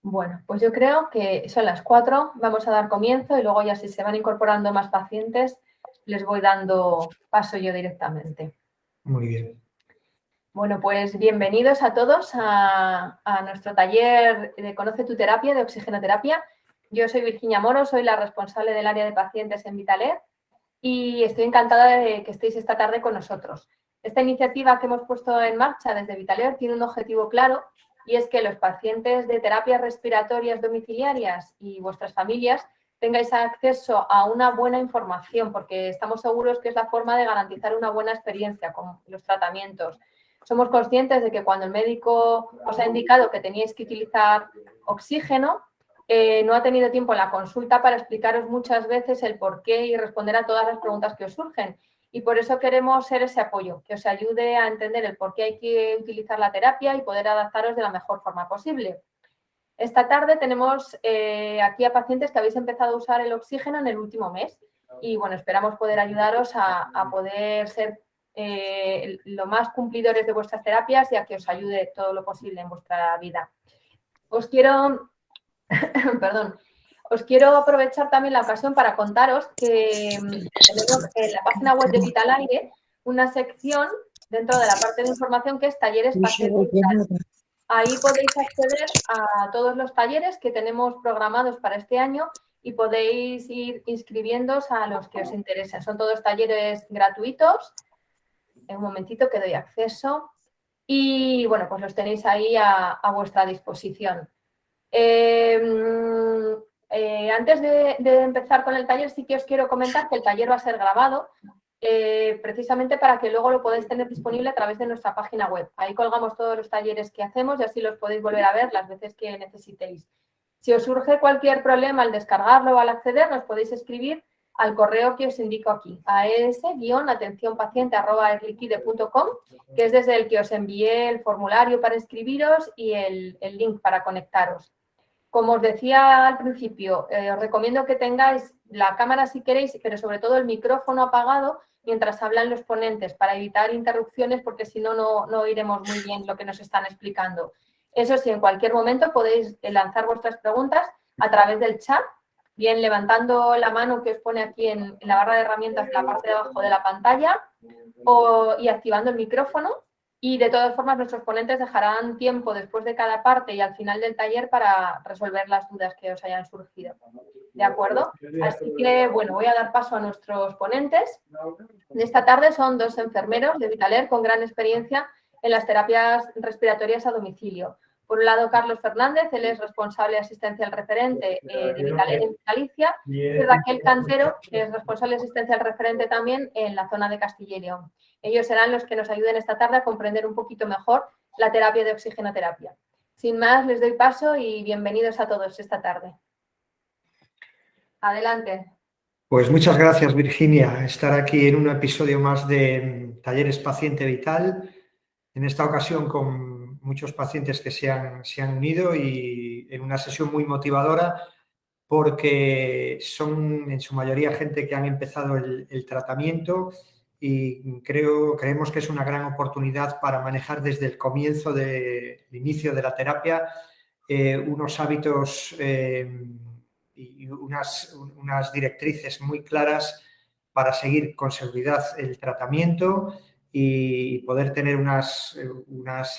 Bueno, pues yo creo que son las 4, vamos a dar comienzo y luego ya si se van incorporando más pacientes, les voy dando paso yo directamente. Muy bien. Bueno, pues bienvenidos a todos a nuestro taller de Conoce tu terapia, de oxigenoterapia. Yo soy Virginia Moro, soy la responsable del área de pacientes en Vitaler y estoy encantada de que estéis esta tarde con nosotros. Esta iniciativa que hemos puesto en marcha desde Vitaler tiene un objetivo claro y es que los pacientes de terapias respiratorias domiciliarias y vuestras familias tengáis acceso a una buena información, porque estamos seguros que es la forma de garantizar una buena experiencia con los tratamientos. Somos conscientes de que cuando el médico os ha indicado que teníais que utilizar oxígeno, no ha tenido tiempo en la consulta para explicaros muchas veces el porqué y responder a todas las preguntas que os surgen. Y por eso queremos ser ese apoyo, que os ayude a entender el por qué hay que utilizar la terapia y poder adaptaros de la mejor forma posible. Esta tarde tenemos aquí a pacientes que habéis empezado a usar el oxígeno en el último mes y bueno, esperamos poder ayudaros a poder ser lo más cumplidores de vuestras terapias y a que os ayude todo lo posible en vuestra vida. Os quiero aprovechar también la ocasión para contaros que tenemos en la página web de Vitalaire una sección dentro de la parte de información que es talleres pacientes. Ahí podéis acceder a todos los talleres que tenemos programados para este año y podéis ir inscribiéndoos a los que os interesen. Son todos talleres gratuitos. En un momentito que doy acceso. Y bueno, pues los tenéis ahí a vuestra disposición. Antes de empezar con el taller, sí que os quiero comentar que el taller va a ser grabado precisamente para que luego lo podáis tener disponible a través de nuestra página web. Ahí colgamos todos los talleres que hacemos y así los podéis volver a ver las veces que necesitéis. Si os surge cualquier problema al descargarlo o al acceder, nos podéis escribir al correo que os indico aquí, aes-atencionpaciente@airliquide.com, que es desde el que os envié el formulario para inscribiros y el link para conectaros. Como os decía al principio, os recomiendo que tengáis la cámara si queréis, pero sobre todo el micrófono apagado mientras hablan los ponentes para evitar interrupciones, porque si no, no oiremos muy bien lo que nos están explicando. Eso sí, en cualquier momento podéis lanzar vuestras preguntas a través del chat, bien levantando la mano que os pone aquí en la barra de herramientas en la parte de abajo de la pantalla y activando el micrófono. Y de todas formas, nuestros ponentes dejarán tiempo después de cada parte y al final del taller para resolver las dudas que os hayan surgido. ¿De acuerdo? Así que, bueno, voy a dar paso a nuestros ponentes. De esta tarde son 2 enfermeros de Vitaler con gran experiencia en las terapias respiratorias a domicilio. Por un lado, Carlos Fernández, él es responsable asistencial referente de Vitaler en Galicia, y Raquel Cantero, que es responsable asistencial referente también en la zona de Castilla y León. Ellos serán los que nos ayuden esta tarde a comprender un poquito mejor la terapia de oxigenoterapia. Sin más, les doy paso y bienvenidos a todos esta tarde. Adelante. Pues muchas gracias, Virginia, estar aquí en un episodio más de Talleres Paciente Vital, en esta ocasión con muchos pacientes que se han unido y en una sesión muy motivadora porque son en su mayoría gente que han empezado el tratamiento y creemos que es una gran oportunidad para manejar desde el comienzo del inicio de la terapia unos hábitos y unas directrices muy claras para seguir con seguridad el tratamiento y poder tener unas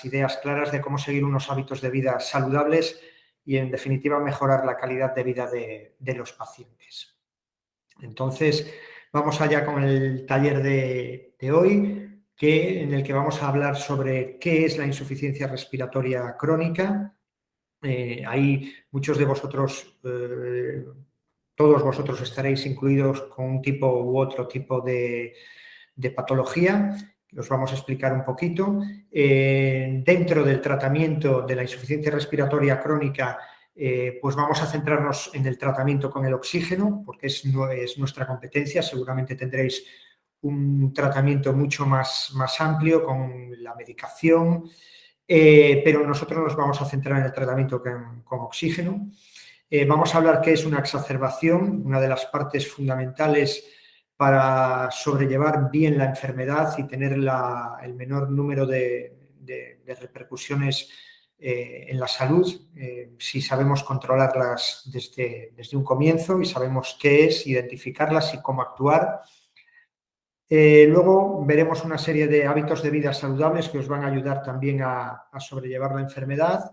ideas claras de cómo seguir unos hábitos de vida saludables y, en definitiva, mejorar la calidad de vida de los pacientes. Entonces, vamos allá con el taller de hoy, en el que vamos a hablar sobre qué es la insuficiencia respiratoria crónica. Ahí muchos de vosotros, todos vosotros estaréis incluidos con un tipo u otro tipo de patología. Os vamos a explicar un poquito. Dentro del tratamiento de la insuficiencia respiratoria crónica, pues vamos a centrarnos en el tratamiento con el oxígeno, porque es nuestra competencia. Seguramente tendréis un tratamiento mucho más amplio con la medicación, pero nosotros nos vamos a centrar en el tratamiento con oxígeno. Vamos a hablar qué es una exacerbación, una de las partes fundamentales para sobrellevar bien la enfermedad y tener el menor número de repercusiones en la salud si sabemos controlarlas desde un comienzo y sabemos qué es, identificarlas y cómo actuar. Luego veremos una serie de hábitos de vida saludables que os van a ayudar también a sobrellevar la enfermedad.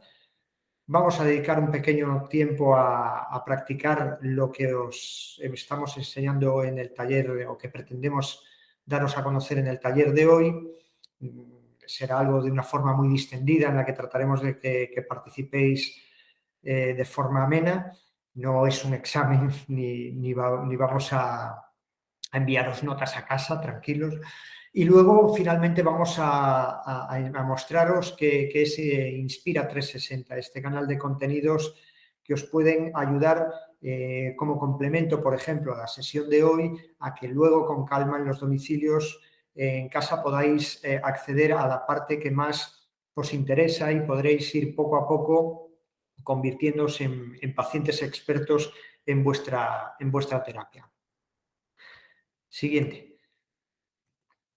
Vamos a dedicar un pequeño tiempo a practicar lo que os estamos enseñando en el taller o que pretendemos daros a conocer en el taller de hoy. Será algo de una forma muy distendida en la que trataremos de que participéis de forma amena. No es un examen ni vamos a enviaros notas a casa, tranquilos. Y luego, finalmente, vamos a mostraros qué es Inspira 360, este canal de contenidos que os pueden ayudar como complemento, por ejemplo, a la sesión de hoy, a que luego, con calma, en los domicilios, en casa, podáis acceder a la parte que más os interesa y podréis ir poco a poco convirtiéndose en pacientes expertos en vuestra terapia. Siguiente.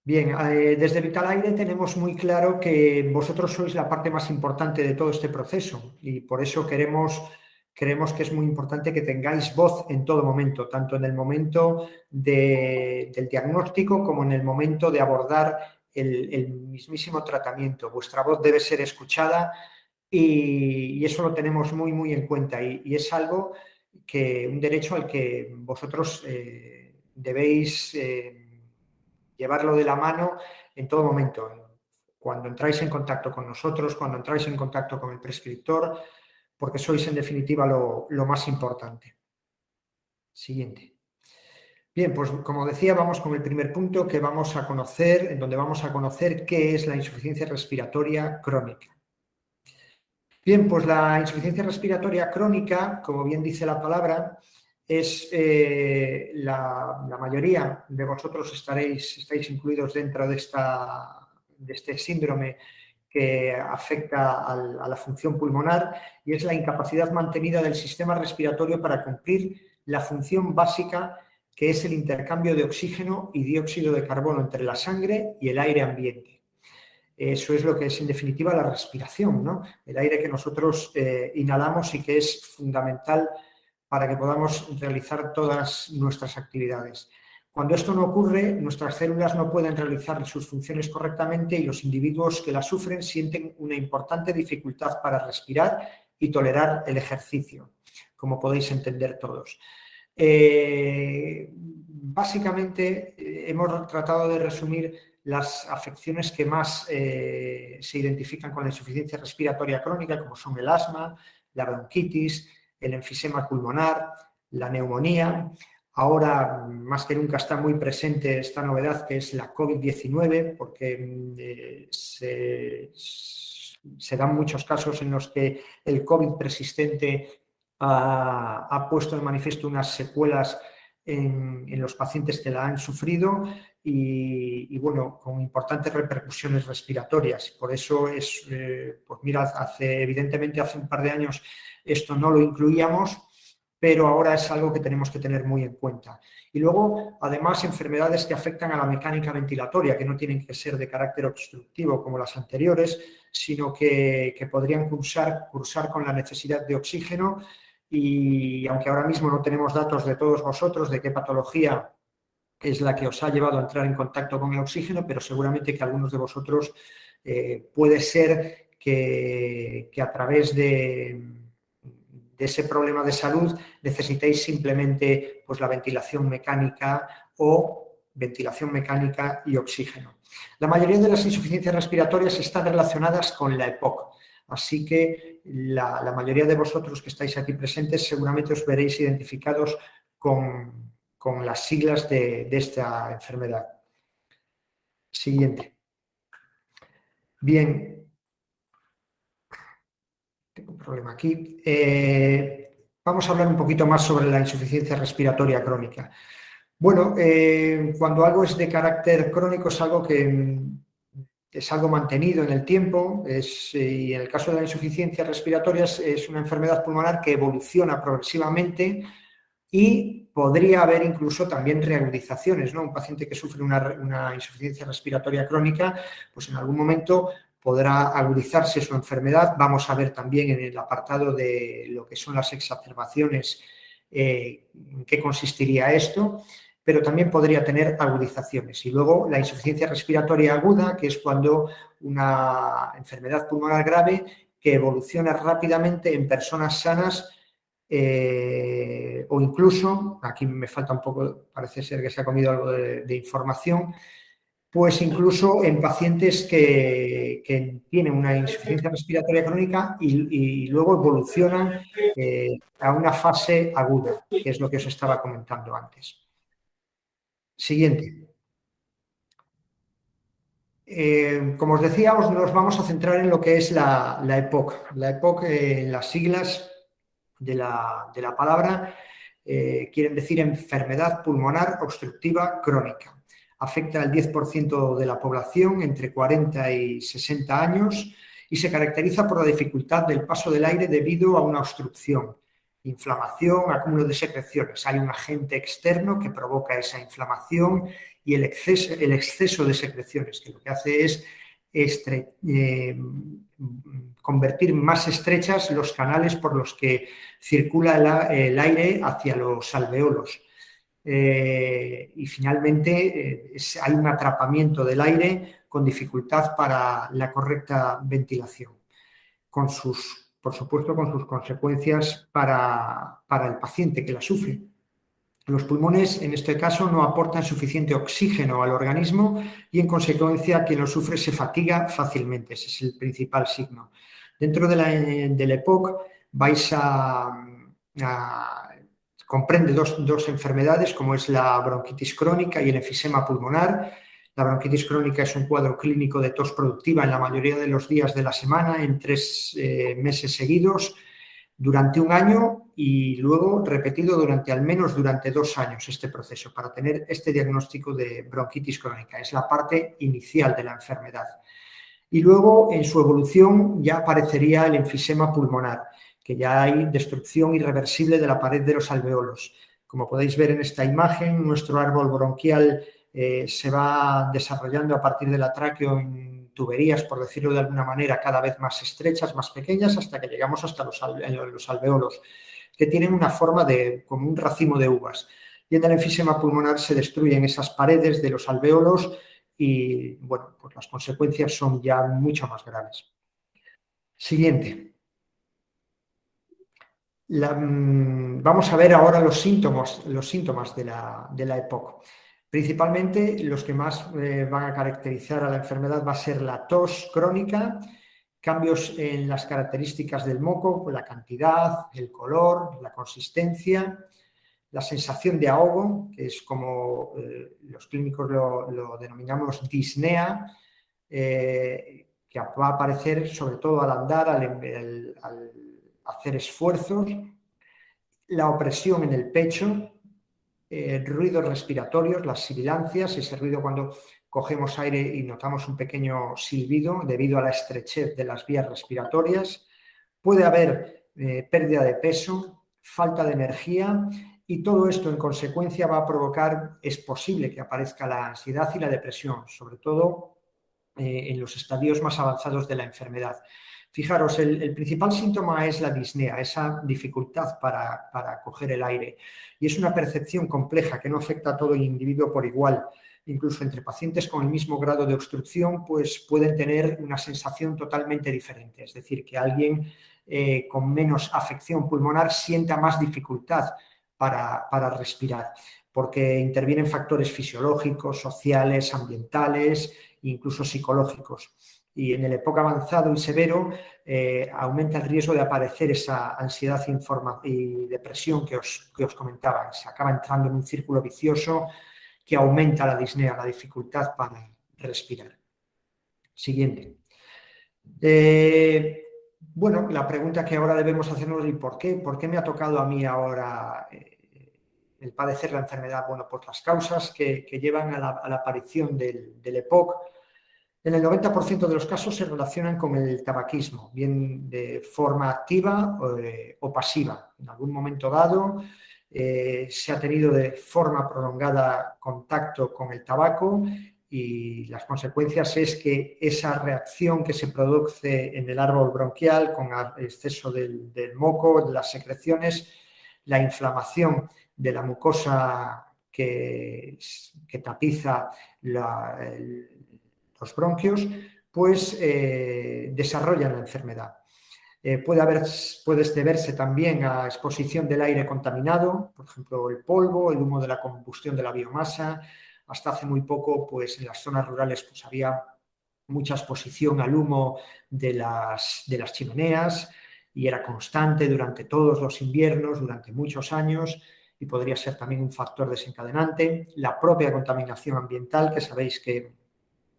Bien, desde Vitalaire tenemos muy claro que vosotros sois la parte más importante de todo este proceso y por eso creemos que es muy importante que tengáis voz en todo momento, tanto en el momento del diagnóstico como en el momento de abordar el mismísimo tratamiento. Vuestra voz debe ser escuchada y eso lo tenemos muy, muy en cuenta y es algo un derecho al que vosotros debéis llevarlo de la mano en todo momento, cuando entráis en contacto con nosotros, cuando entráis en contacto con el prescriptor, porque sois en definitiva lo más importante. Siguiente. Bien, pues como decía, vamos con el primer punto que vamos a conocer, en donde vamos a conocer qué es la insuficiencia respiratoria crónica. Bien, pues la insuficiencia respiratoria crónica, como bien dice la palabra, es la mayoría de vosotros estáis incluidos dentro de este síndrome que afecta a la función pulmonar y es la incapacidad mantenida del sistema respiratorio para cumplir la función básica que es el intercambio de oxígeno y dióxido de carbono entre la sangre y el aire ambiente. Eso es lo que es, en definitiva, la respiración, ¿no? El aire que nosotros inhalamos y que es fundamental para que podamos realizar todas nuestras actividades. Cuando esto no ocurre, nuestras células no pueden realizar sus funciones correctamente y los individuos que las sufren sienten una importante dificultad para respirar y tolerar el ejercicio, como podéis entender todos. Básicamente, hemos tratado de resumir las afecciones que más se identifican con la insuficiencia respiratoria crónica, como son el asma, la bronquitis, el enfisema pulmonar, la neumonía. Ahora, más que nunca, está muy presente esta novedad que es la COVID-19, porque se dan muchos casos en los que el COVID persistente ha puesto de manifiesto unas secuelas en los pacientes que la han sufrido y bueno, con importantes repercusiones respiratorias. Por eso pues mirad, evidentemente hace un par de años esto no lo incluíamos, pero ahora es algo que tenemos que tener muy en cuenta. Y luego, además, enfermedades que afectan a la mecánica ventilatoria, que no tienen que ser de carácter obstructivo como las anteriores, sino que podrían cursar con la necesidad de oxígeno. Y aunque ahora mismo no tenemos datos de todos vosotros de qué patología es la que os ha llevado a entrar en contacto con el oxígeno, pero seguramente que algunos de vosotros puede ser que a través de ese problema de salud necesitéis simplemente pues, la ventilación mecánica o ventilación mecánica y oxígeno. La mayoría de las insuficiencias respiratorias están relacionadas con la EPOC, así que la mayoría de vosotros que estáis aquí presentes seguramente os veréis identificados con las siglas de esta enfermedad. Siguiente. Bien. Tengo un problema aquí. Vamos a hablar un poquito más sobre la insuficiencia respiratoria crónica. Bueno, cuando algo es de carácter crónico es algo que es algo mantenido en el tiempo y en el caso de la insuficiencia respiratoria es una enfermedad pulmonar que evoluciona progresivamente y podría haber incluso también reagudizaciones, ¿no? Un paciente que sufre una insuficiencia respiratoria crónica, pues en algún momento podrá agudizarse su enfermedad. Vamos a ver también en el apartado de lo que son las exacerbaciones en qué consistiría esto, pero también podría tener agudizaciones. Y luego la insuficiencia respiratoria aguda, que es cuando una enfermedad pulmonar grave que evoluciona rápidamente en personas sanas o incluso, aquí me falta un poco, parece ser que se ha comido algo de información, pues incluso en pacientes que tienen una insuficiencia respiratoria crónica y luego evolucionan a una fase aguda, que es lo que os estaba comentando antes. Siguiente. Como os decía, nos vamos a centrar en lo que es la EPOC. La EPOC, las siglas de la palabra, quieren decir enfermedad pulmonar obstructiva crónica. Afecta al 10% de la población entre 40 y 60 años y se caracteriza por la dificultad del paso del aire debido a una obstrucción, inflamación, acúmulo de secreciones. Hay un agente externo que provoca esa inflamación y el exceso de secreciones, que lo que hace es convertir más estrechas los canales por los que circula el aire hacia los alveolos. Y finalmente hay un atrapamiento del aire con dificultad para la correcta ventilación, por supuesto con sus consecuencias para el paciente que la sufre. Los pulmones, en este caso, no aportan suficiente oxígeno al organismo y, en consecuencia, quien lo sufre se fatiga fácilmente. Ese es el principal signo. Dentro de la EPOC comprende dos enfermedades, como es la bronquitis crónica y el enfisema pulmonar. La bronquitis crónica es un cuadro clínico de tos productiva en la mayoría de los días de la semana, en 3 meses seguidos, durante un año y luego repetido al menos durante 2 años este proceso para tener este diagnóstico de bronquitis crónica. Es la parte inicial de la enfermedad. Y luego en su evolución ya aparecería el enfisema pulmonar, que ya hay destrucción irreversible de la pared de los alveolos. Como podéis ver en esta imagen, nuestro árbol bronquial se va desarrollando a partir del tráqueo en tuberías, por decirlo de alguna manera, cada vez más estrechas, más pequeñas, hasta que llegamos hasta los alveolos, que tienen una forma como un racimo de uvas. Y en el enfisema pulmonar se destruyen esas paredes de los alveolos y, bueno, pues las consecuencias son ya mucho más graves. Siguiente. Vamos a ver ahora los síntomas de la EPOC. Principalmente los que más van a caracterizar a la enfermedad va a ser la tos crónica, cambios en las características del moco, la cantidad, el color, la consistencia, la sensación de ahogo, que es como los clínicos lo denominamos disnea, que va a aparecer sobre todo al andar, al hacer esfuerzos, la opresión en el pecho, ruidos respiratorios, las sibilancias, ese ruido cuando cogemos aire y notamos un pequeño silbido debido a la estrechez de las vías respiratorias. Puede haber pérdida de peso, falta de energía y todo esto en consecuencia va a provocar, es posible que aparezca la ansiedad y la depresión, sobre todo en los estadios más avanzados de la enfermedad. Fijaros, el principal síntoma es la disnea, esa dificultad para coger el aire. Y es una percepción compleja que no afecta a todo el individuo por igual. Incluso entre pacientes con el mismo grado de obstrucción, pues pueden tener una sensación totalmente diferente. Es decir, que alguien con menos afección pulmonar sienta más dificultad para respirar, porque intervienen factores fisiológicos, sociales, ambientales, incluso psicológicos. Y en el EPOC avanzado y severo aumenta el riesgo de aparecer esa ansiedad y depresión que os comentaba. Se acaba entrando en un círculo vicioso que aumenta la disnea, la dificultad para respirar. Siguiente. Bueno, la pregunta que ahora debemos hacernos es ¿por qué? ¿Por qué me ha tocado a mí ahora el padecer la enfermedad? Bueno, por las causas que llevan a la aparición del EPOC. En el 90% de los casos se relacionan con el tabaquismo, bien de forma activa o pasiva. En algún momento dado se ha tenido de forma prolongada contacto con el tabaco y las consecuencias es que esa reacción que se produce en el árbol bronquial con exceso del moco, de las secreciones, la inflamación de la mucosa que tapiza los bronquios, pues desarrollan la enfermedad. Puede deberse también a exposición del aire contaminado, por ejemplo, el polvo, el humo de la combustión de la biomasa. Hasta hace muy poco, pues en las zonas rurales pues, había mucha exposición al humo de las chimeneas y era constante durante todos los inviernos, durante muchos años, y podría ser también un factor desencadenante. La propia contaminación ambiental, que sabéis que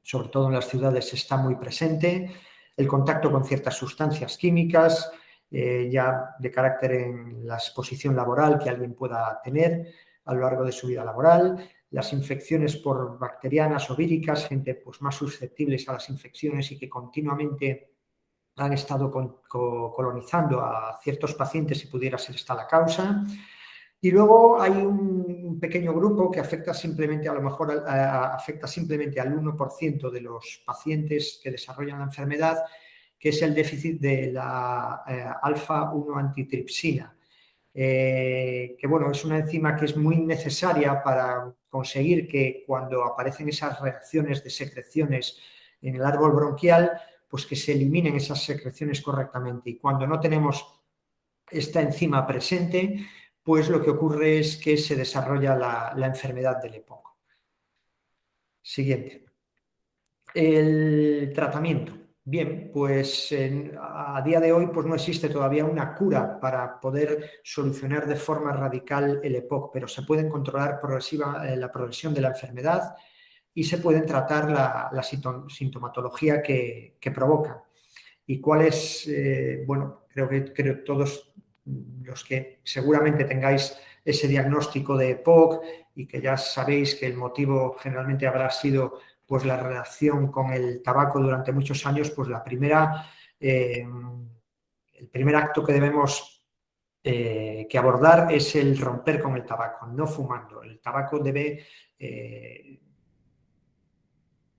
sobre todo en las ciudades está muy presente, el contacto con ciertas sustancias químicas, ya de carácter en la exposición laboral que alguien pueda tener a lo largo de su vida laboral, las infecciones por bacterianas o víricas, gente pues, más susceptibles a las infecciones y que continuamente han estado colonizando a ciertos pacientes si pudiera ser esta la causa. Y luego hay un pequeño grupo que afecta simplemente, a lo mejor afecta simplemente al 1% de los pacientes que desarrollan la enfermedad, que es el déficit de la alfa-1 antitripsina, que bueno, es una enzima que es muy necesaria para conseguir que cuando aparecen esas reacciones de secreciones en el árbol bronquial, pues que se eliminen esas secreciones correctamente. Y cuando no tenemos esta enzima presente, pues lo que ocurre es que se desarrolla la enfermedad del EPOC. Siguiente. El tratamiento. Bien, pues a día de hoy pues no existe todavía una cura para poder solucionar de forma radical el EPOC, pero se pueden controlar la progresión de la enfermedad y se pueden tratar la sintomatología que provoca. ¿Y cuál es? Bueno, creo que todos los que seguramente tengáis ese diagnóstico de EPOC y que ya sabéis que el motivo generalmente habrá sido pues la relación con el tabaco durante muchos años, pues el primer acto que debemos que abordar es el romper con el tabaco, no fumando. El tabaco debe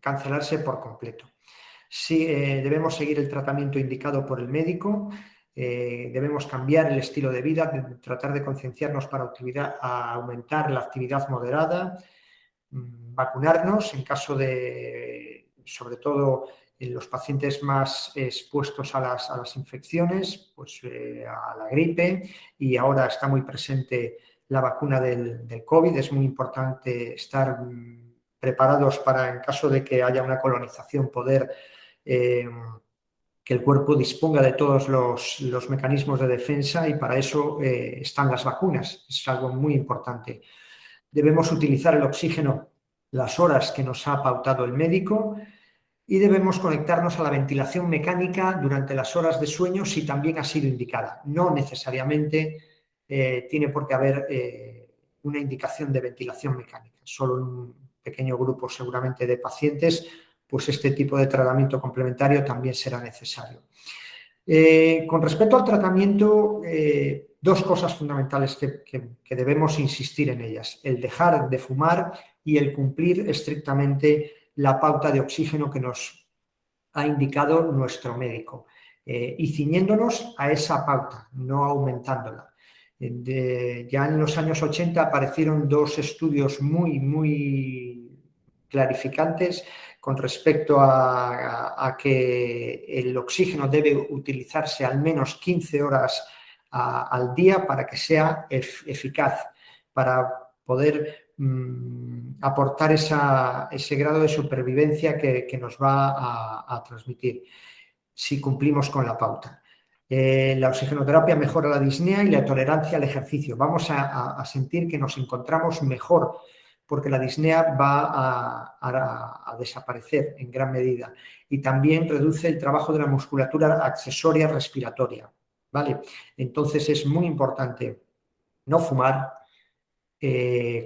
cancelarse por completo. Sí, debemos seguir el tratamiento indicado por el médico, debemos cambiar el estilo de vida, tratar de concienciarnos para aumentar la actividad moderada, vacunarnos en caso de, sobre todo en los pacientes más expuestos a las infecciones, pues a la gripe, y ahora está muy presente la vacuna del COVID. Es muy importante estar preparados para, en caso de que haya una colonización, poder que el cuerpo disponga de todos los mecanismos de defensa, y para eso están las vacunas. Es algo muy importante. Debemos utilizar el oxígeno las horas que nos ha pautado el médico y debemos conectarnos a la ventilación mecánica durante las horas de sueño si también ha sido indicada. No necesariamente tiene por qué haber una indicación de ventilación mecánica. Solo en un pequeño grupo seguramente de pacientes, pues este tipo de tratamiento complementario también será necesario. Con respecto al tratamiento, dos cosas fundamentales que debemos insistir en ellas: el dejar de fumar y el cumplir estrictamente la pauta de oxígeno que nos ha indicado nuestro médico, y ciñéndonos a esa pauta, no aumentándola. Ya en los años 80 aparecieron dos estudios muy clarificantes con respecto a que el oxígeno debe utilizarse al menos 15 horas al día para que sea eficaz, para poder aportar ese grado de supervivencia que nos va a transmitir si cumplimos con la pauta. La oxigenoterapia mejora la disnea y la tolerancia al ejercicio. Vamos a sentir que nos encontramos mejor, porque la disnea va a desaparecer en gran medida, y también reduce el trabajo de la musculatura accesoria respiratoria, ¿vale? Entonces es muy importante no fumar,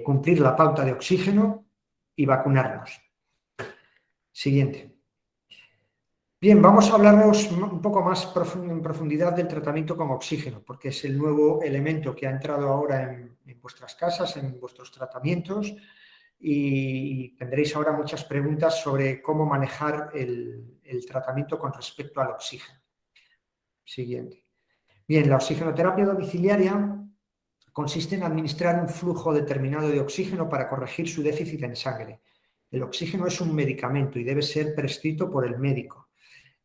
cumplir la pauta de oxígeno y vacunarnos. Siguiente. Bien, vamos a hablarnos un poco más en profundidad del tratamiento con oxígeno, porque es el nuevo elemento que ha entrado ahora en vuestras casas, en vuestros tratamientos. y tendréis ahora muchas preguntas sobre cómo manejar el tratamiento con respecto al oxígeno. Siguiente. Bien, la oxigenoterapia domiciliaria consiste en administrar un flujo determinado de oxígeno para corregir su déficit en sangre. El oxígeno es un medicamento y debe ser prescrito por el médico.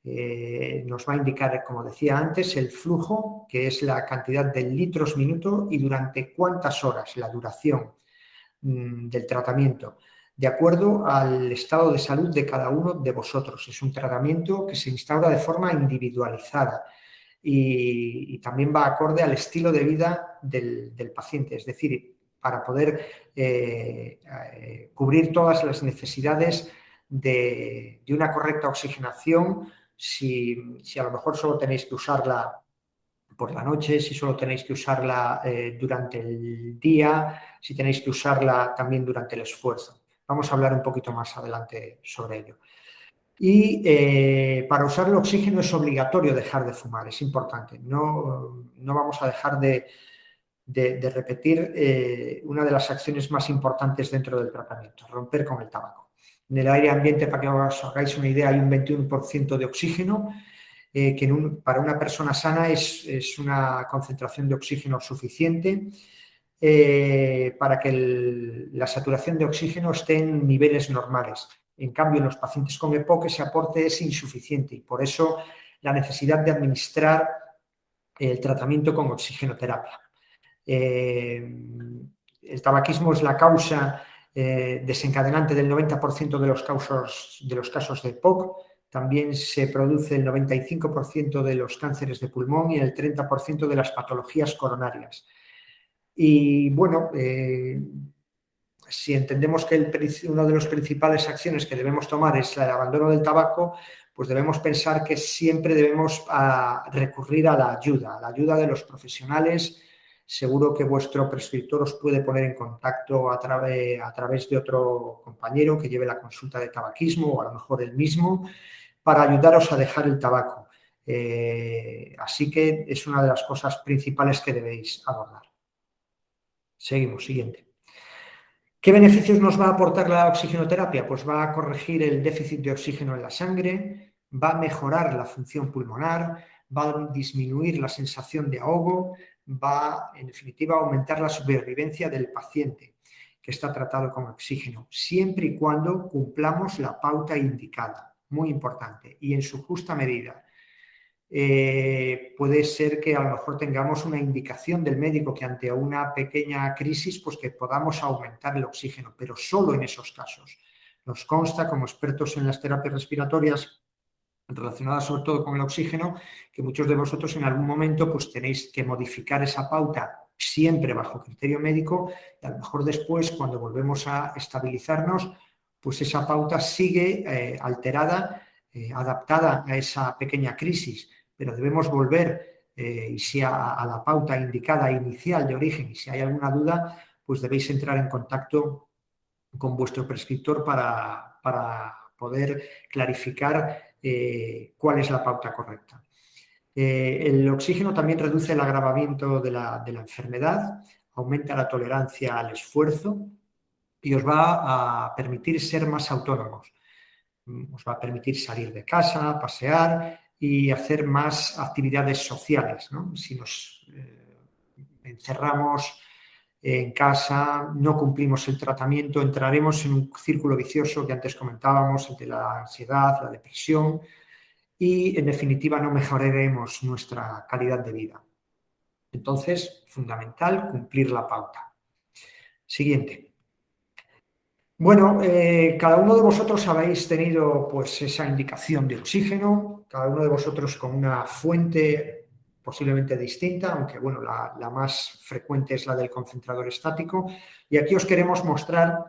Nos va a indicar, como decía antes, el flujo, que es la cantidad de litros minuto y durante cuántas horas, la duración del tratamiento, de acuerdo al estado de salud de cada uno de vosotros. Es un tratamiento que se instaura de forma individualizada y también va acorde al estilo de vida del paciente, es decir, para poder cubrir todas las necesidades de una correcta oxigenación. Si a lo mejor solo tenéis que usarla por la noche, si solo tenéis que usarla durante el día, si tenéis que usarla también durante el esfuerzo. Vamos a hablar un poquito más adelante sobre ello. Y para usar el oxígeno es obligatorio dejar de fumar, es importante. No vamos a dejar de repetir una de las acciones más importantes dentro del tratamiento, romper con el tabaco. En el aire ambiente, para que os hagáis una idea, hay un 21% de oxígeno, que para una persona sana es una concentración de oxígeno suficiente para que la saturación de oxígeno esté en niveles normales. En cambio, en los pacientes con EPOC ese aporte es insuficiente y por eso la necesidad de administrar el tratamiento con oxigenoterapia. El tabaquismo es la causa desencadenante del 90% de los casos de EPOC. También se produce el 95% de los cánceres de pulmón y el 30% de las patologías coronarias. Y bueno, si entendemos que una de las principales acciones que debemos tomar es el abandono del tabaco, pues debemos pensar que siempre debemos recurrir a la ayuda de los profesionales. Seguro que vuestro prescriptor os puede poner en contacto a través de otro compañero que lleve la consulta de tabaquismo o a lo mejor él mismo para ayudaros a dejar el tabaco. Así que es una de las cosas principales que debéis abordar. Seguimos, siguiente. ¿Qué beneficios nos va a aportar la oxigenoterapia? Pues va a corregir el déficit de oxígeno en la sangre, va a mejorar la función pulmonar, va a disminuir la sensación de ahogo, va, en definitiva, a aumentar la supervivencia del paciente que está tratado con oxígeno, siempre y cuando cumplamos la pauta indicada, muy importante, y en su justa medida. Puede ser que a lo mejor tengamos una indicación del médico que ante una pequeña crisis pues que podamos aumentar el oxígeno, pero solo en esos casos. Nos consta como expertos en las terapias respiratorias relacionadas sobre todo con el oxígeno que muchos de vosotros en algún momento pues tenéis que modificar esa pauta siempre bajo criterio médico y a lo mejor después cuando volvemos a estabilizarnos pues esa pauta sigue alterada, adaptada a esa pequeña crisis, pero debemos volver y si a la pauta indicada inicial de origen y si hay alguna duda, pues debéis entrar en contacto con vuestro prescriptor para poder clarificar cuál es la pauta correcta. El oxígeno también reduce el agravamiento de la enfermedad, aumenta la tolerancia al esfuerzo y os va a permitir ser más autónomos. Os va a permitir salir de casa, pasear y hacer más actividades sociales, ¿no? Si nos encerramos en casa, no cumplimos el tratamiento, entraremos en un círculo vicioso que antes comentábamos, el de la ansiedad, la depresión y, en definitiva, no mejoraremos nuestra calidad de vida. Entonces, fundamental cumplir la pauta. Siguiente. Bueno, cada uno de vosotros habéis tenido pues esa indicación de oxígeno, cada uno de vosotros con una fuente posiblemente distinta, aunque bueno, la más frecuente es la del concentrador estático. Y aquí os queremos mostrar,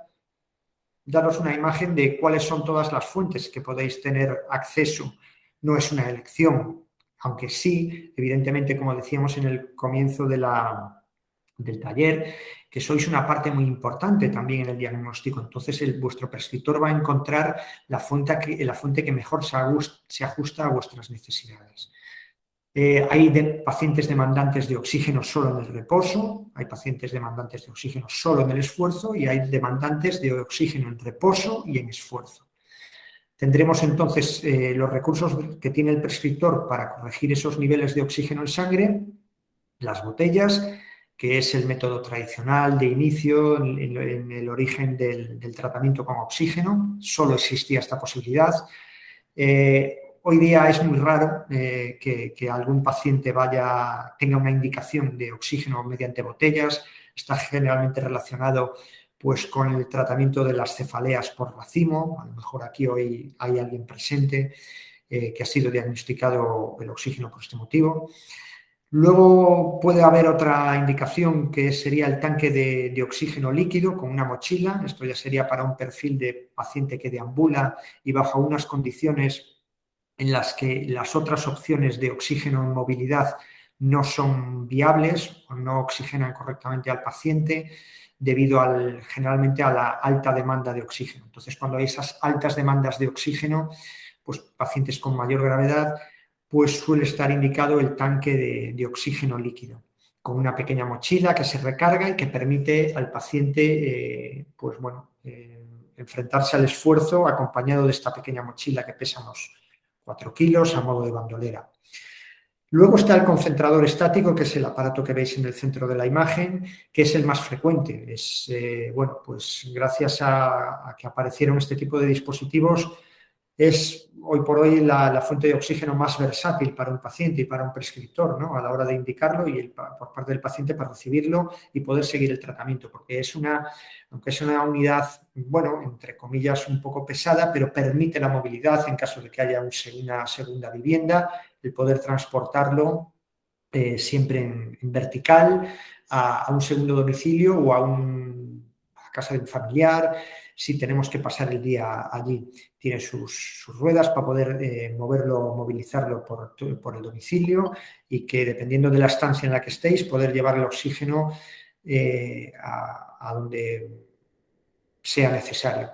daros una imagen de cuáles son todas las fuentes que podéis tener acceso. No es una elección, aunque sí, evidentemente, como decíamos en el comienzo del taller, que sois una parte muy importante también en el diagnóstico. Entonces, vuestro prescriptor va a encontrar la fuente que mejor se ajusta a vuestras necesidades. Hay pacientes demandantes de oxígeno solo en el reposo, hay pacientes demandantes de oxígeno solo en el esfuerzo y hay demandantes de oxígeno en reposo y en esfuerzo. Tendremos entonces los recursos que tiene el prescriptor para corregir esos niveles de oxígeno en sangre, las botellas, que es el método tradicional de inicio en el origen del tratamiento con oxígeno. Solo existía esta posibilidad. Hoy día es muy raro que algún paciente tenga una indicación de oxígeno mediante botellas. Está generalmente relacionado pues, con el tratamiento de las cefaleas por racimo. A lo mejor aquí hoy hay alguien presente que ha sido diagnosticado el oxígeno por este motivo. Luego puede haber otra indicación que sería el tanque de oxígeno líquido con una mochila. Esto ya sería para un perfil de paciente que deambula y bajo unas condiciones en las que las otras opciones de oxígeno en movilidad no son viables o no oxigenan correctamente al paciente debido generalmente a la alta demanda de oxígeno. Entonces, cuando hay esas altas demandas de oxígeno, pues pacientes con mayor gravedad, pues suele estar indicado el tanque de oxígeno líquido, con una pequeña mochila que se recarga y que permite al paciente, pues bueno, enfrentarse al esfuerzo acompañado de esta pequeña mochila que pesa unos 4 kilos a modo de bandolera. Luego está el concentrador estático, que es el aparato que veis en el centro de la imagen, que es el más frecuente. Bueno, pues gracias a que aparecieron este tipo de dispositivos, es hoy por hoy la fuente de oxígeno más versátil para un paciente y para un prescriptor, ¿no? A la hora de indicarlo y por parte del paciente para recibirlo y poder seguir el tratamiento, porque aunque es una unidad, bueno, entre comillas, un poco pesada, pero permite la movilidad en caso de que haya una segunda vivienda, el poder transportarlo siempre en vertical a un segundo domicilio o a casa de un familiar, si tenemos que pasar el día allí. Tiene sus ruedas para poder movilizarlo por el domicilio y que dependiendo de la estancia en la que estéis, poder llevar el oxígeno a donde sea necesario.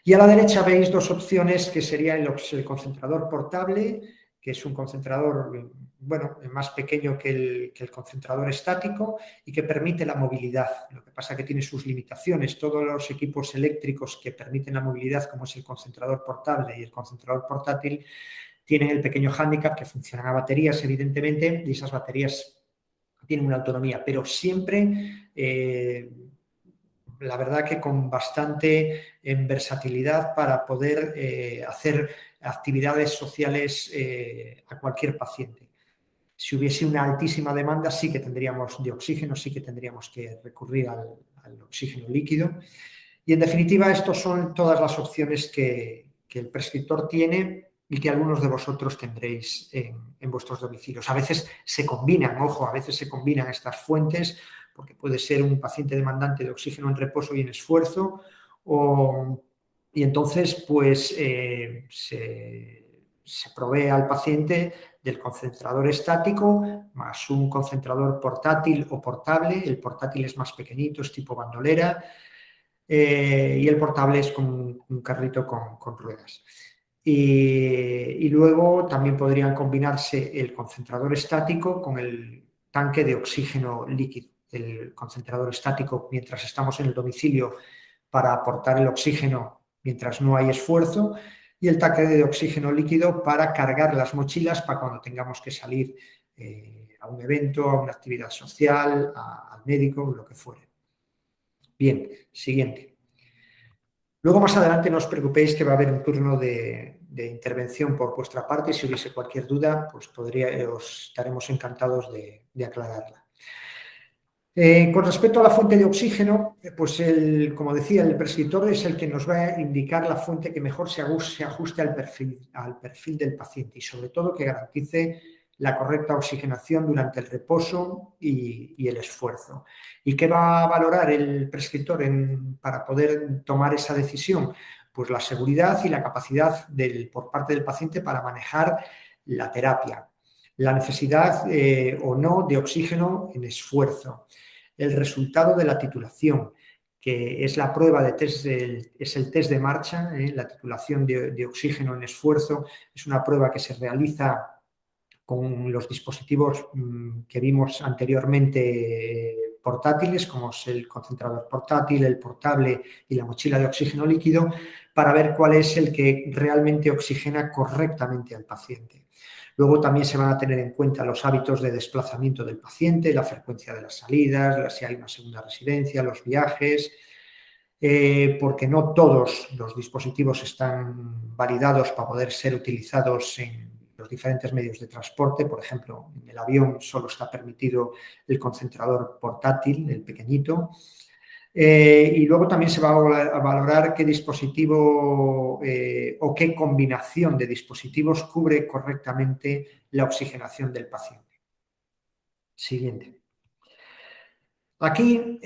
Y a la derecha veis dos opciones que sería el concentrador portable, que es un concentrador, bueno, más pequeño que el concentrador estático y que permite la movilidad. Lo que pasa es que tiene sus limitaciones. Todos los equipos eléctricos que permiten la movilidad, como es el concentrador portable y el concentrador portátil, tienen el pequeño hándicap que funcionan a baterías, evidentemente, y esas baterías tienen una autonomía, pero siempre la verdad que con bastante versatilidad para poder hacer actividades sociales a cualquier paciente. Si hubiese una altísima demanda, sí que tendríamos de oxígeno, sí que tendríamos que recurrir al oxígeno líquido. Y en definitiva, estas son todas las opciones que el prescriptor tiene y que algunos de vosotros tendréis en vuestros domicilios. A veces se combinan, ojo, a veces se combinan estas fuentes, porque puede ser un paciente demandante de oxígeno en reposo y en esfuerzo, y entonces pues se provee al paciente del concentrador estático más un concentrador portátil o portable. El portátil es más pequeñito, es tipo bandolera, y el portable es como un carrito con ruedas. Y luego también podrían combinarse el concentrador estático con el tanque de oxígeno líquido. El concentrador estático mientras estamos en el domicilio para aportar el oxígeno mientras no hay esfuerzo y el tanque de oxígeno líquido para cargar las mochilas para cuando tengamos que salir a un evento, a una actividad social, al médico, lo que fuere. Bien, siguiente. Luego más adelante no os preocupéis que va a haber un turno de intervención por vuestra parte. Si hubiese cualquier duda, pues estaremos encantados de aclararla. Con respecto a la fuente de oxígeno, pues como decía, el prescriptor es el que nos va a indicar la fuente que mejor se ajuste al perfil del paciente y sobre todo que garantice la correcta oxigenación durante el reposo y el esfuerzo. ¿Y qué va a valorar el prescriptor para poder tomar esa decisión? Pues la seguridad y la capacidad por parte del paciente para manejar la terapia, la necesidad o no de oxígeno en esfuerzo, el resultado de la titulación, que es la prueba de test, es el test de marcha, la titulación de oxígeno en esfuerzo, es una prueba que se realiza con los dispositivos que vimos anteriormente portátiles, como es el concentrador portátil, el portable y la mochila de oxígeno líquido, para ver cuál es el que realmente oxigena correctamente al paciente. Luego también se van a tener en cuenta los hábitos de desplazamiento del paciente, la frecuencia de las salidas, si hay una segunda residencia, los viajes, porque no todos los dispositivos están validados para poder ser utilizados en los diferentes medios de transporte. Por ejemplo, en el avión solo está permitido el concentrador portátil, el pequeñito. Y luego también se va a valorar qué dispositivo o qué combinación de dispositivos cubre correctamente la oxigenación del paciente. Siguiente. Aquí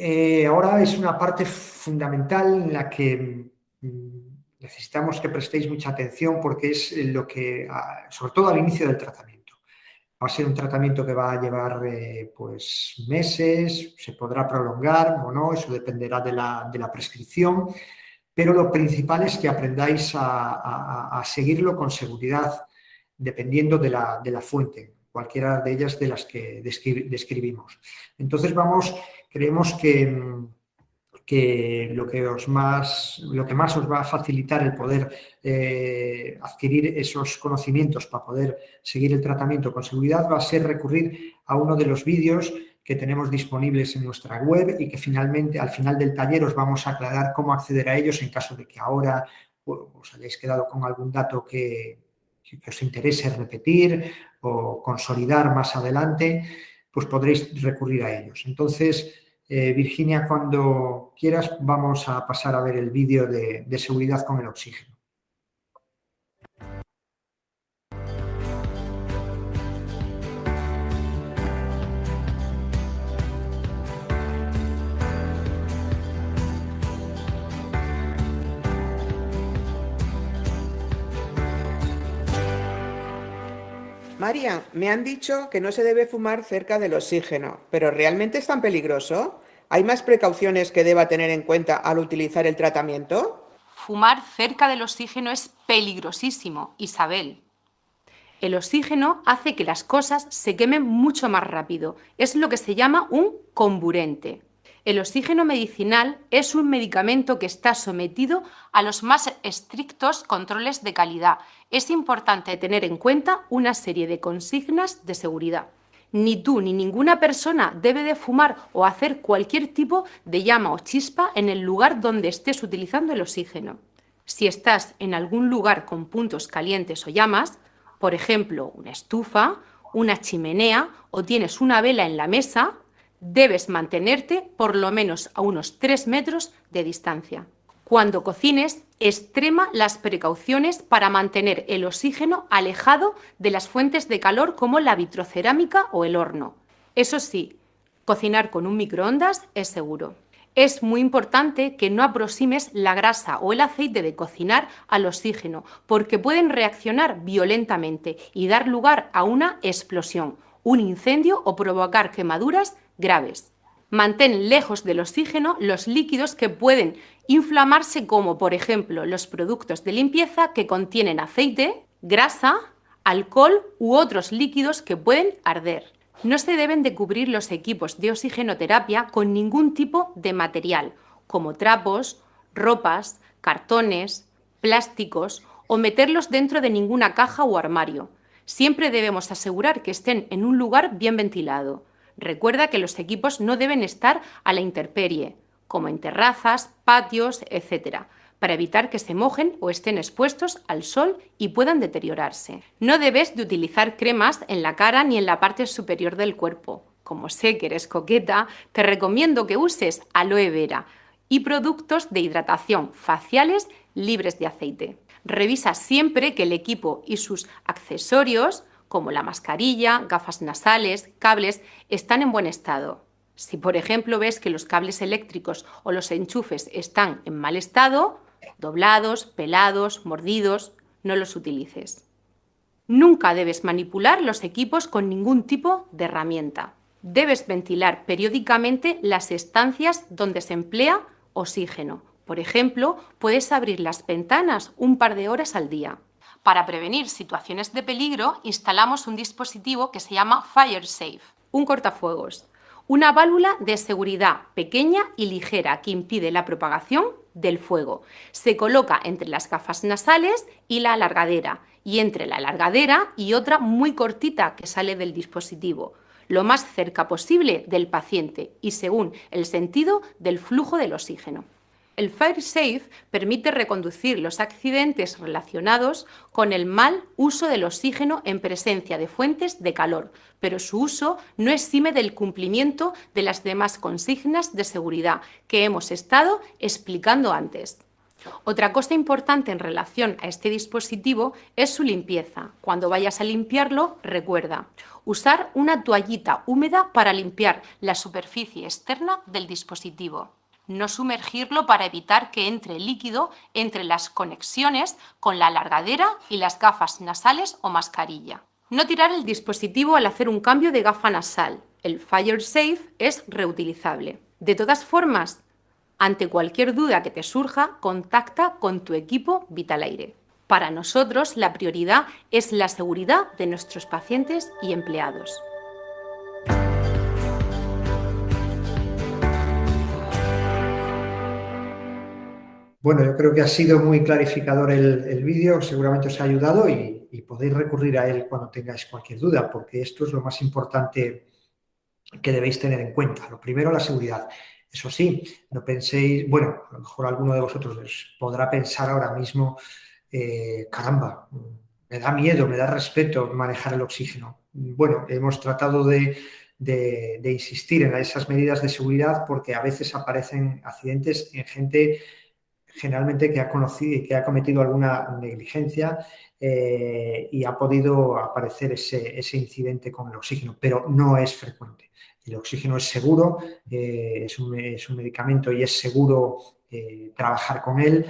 ahora es una parte fundamental en la que necesitamos que prestéis mucha atención porque es lo que, sobre todo al inicio del tratamiento. Va a ser un tratamiento que va a llevar pues meses, se podrá prolongar o no, eso dependerá de la prescripción, pero lo principal es que aprendáis a seguirlo con seguridad, dependiendo de la fuente, cualquiera de ellas de las que describimos. Entonces creemos que lo que más os va a facilitar el poder adquirir esos conocimientos para poder seguir el tratamiento con seguridad va a ser recurrir a uno de los vídeos que tenemos disponibles en nuestra web y que finalmente al final del taller os vamos a aclarar cómo acceder a ellos en caso de que ahora os hayáis quedado con algún dato que os interese repetir o consolidar más adelante, pues podréis recurrir a ellos. Entonces, Virginia, cuando quieras vamos a pasar a ver el vídeo de seguridad con el oxígeno. María, me han dicho que no se debe fumar cerca del oxígeno, pero ¿realmente es tan peligroso? ¿Hay más precauciones que deba tener en cuenta al utilizar el tratamiento? Fumar cerca del oxígeno es peligrosísimo, Isabel. El oxígeno hace que las cosas se quemen mucho más rápido. Es lo que se llama un comburente. El oxígeno medicinal es un medicamento que está sometido a los más estrictos controles de calidad. Es importante tener en cuenta una serie de consignas de seguridad. Ni tú ni ninguna persona debe de fumar o hacer cualquier tipo de llama o chispa en el lugar donde estés utilizando el oxígeno. Si estás en algún lugar con puntos calientes o llamas, por ejemplo, una estufa, una chimenea o tienes una vela en la mesa, debes mantenerte por lo menos a unos 3 metros de distancia. Cuando cocines, extrema las precauciones para mantener el oxígeno alejado de las fuentes de calor como la vitrocerámica o el horno. Eso sí, cocinar con un microondas es seguro. Es muy importante que no aproximes la grasa o el aceite de cocinar al oxígeno porque pueden reaccionar violentamente y dar lugar a una explosión, un incendio o provocar quemaduras graves. Mantén lejos del oxígeno los líquidos que pueden inflamarse como, por ejemplo, los productos de limpieza que contienen aceite, grasa, alcohol u otros líquidos que pueden arder. No se deben de cubrir los equipos de oxigenoterapia con ningún tipo de material, como trapos, ropas, cartones, plásticos o meterlos dentro de ninguna caja o armario. Siempre debemos asegurar que estén en un lugar bien ventilado. Recuerda que los equipos no deben estar a la intemperie, como en terrazas, patios, etc., para evitar que se mojen o estén expuestos al sol y puedan deteriorarse. No debes de utilizar cremas en la cara ni en la parte superior del cuerpo. Como sé que eres coqueta, te recomiendo que uses aloe vera y productos de hidratación faciales libres de aceite. Revisa siempre que el equipo y sus accesorios, como la mascarilla, gafas nasales, cables, están en buen estado. Si, por ejemplo, ves que los cables eléctricos o los enchufes están en mal estado, doblados, pelados, mordidos, no los utilices. Nunca debes manipular los equipos con ningún tipo de herramienta. Debes ventilar periódicamente las estancias donde se emplea oxígeno. Por ejemplo, puedes abrir las ventanas un par de horas al día. Para prevenir situaciones de peligro, instalamos un dispositivo que se llama FireSafe, un cortafuegos, una válvula de seguridad pequeña y ligera que impide la propagación del fuego. Se coloca entre las gafas nasales y la alargadera, y entre la alargadera y otra muy cortita que sale del dispositivo, lo más cerca posible del paciente y según el sentido del flujo del oxígeno. El FireSafe permite reconducir los accidentes relacionados con el mal uso del oxígeno en presencia de fuentes de calor, pero su uso no exime del cumplimiento de las demás consignas de seguridad que hemos estado explicando antes. Otra cosa importante en relación a este dispositivo es su limpieza. Cuando vayas a limpiarlo, recuerda usar una toallita húmeda para limpiar la superficie externa del dispositivo. No sumergirlo para evitar que entre líquido entre las conexiones con la alargadera y las gafas nasales o mascarilla. No tirar el dispositivo al hacer un cambio de gafa nasal. El FireSafe es reutilizable. De todas formas, ante cualquier duda que te surja, contacta con tu equipo Vitalaire. Para nosotros, la prioridad es la seguridad de nuestros pacientes y empleados. Bueno, yo creo que ha sido muy clarificador el vídeo, seguramente os ha ayudado y podéis recurrir a él cuando tengáis cualquier duda, porque esto es lo más importante que debéis tener en cuenta. Lo primero, la seguridad. Eso sí, no penséis, bueno, a lo mejor alguno de vosotros podrá pensar ahora mismo, caramba, me da miedo, me da respeto manejar el oxígeno. Bueno, hemos tratado de insistir en esas medidas de seguridad porque a veces aparecen accidentes en gente generalmente que ha cometido alguna negligencia y ha podido aparecer ese incidente con el oxígeno, pero no es frecuente. El oxígeno es seguro, es un medicamento y es seguro trabajar con él.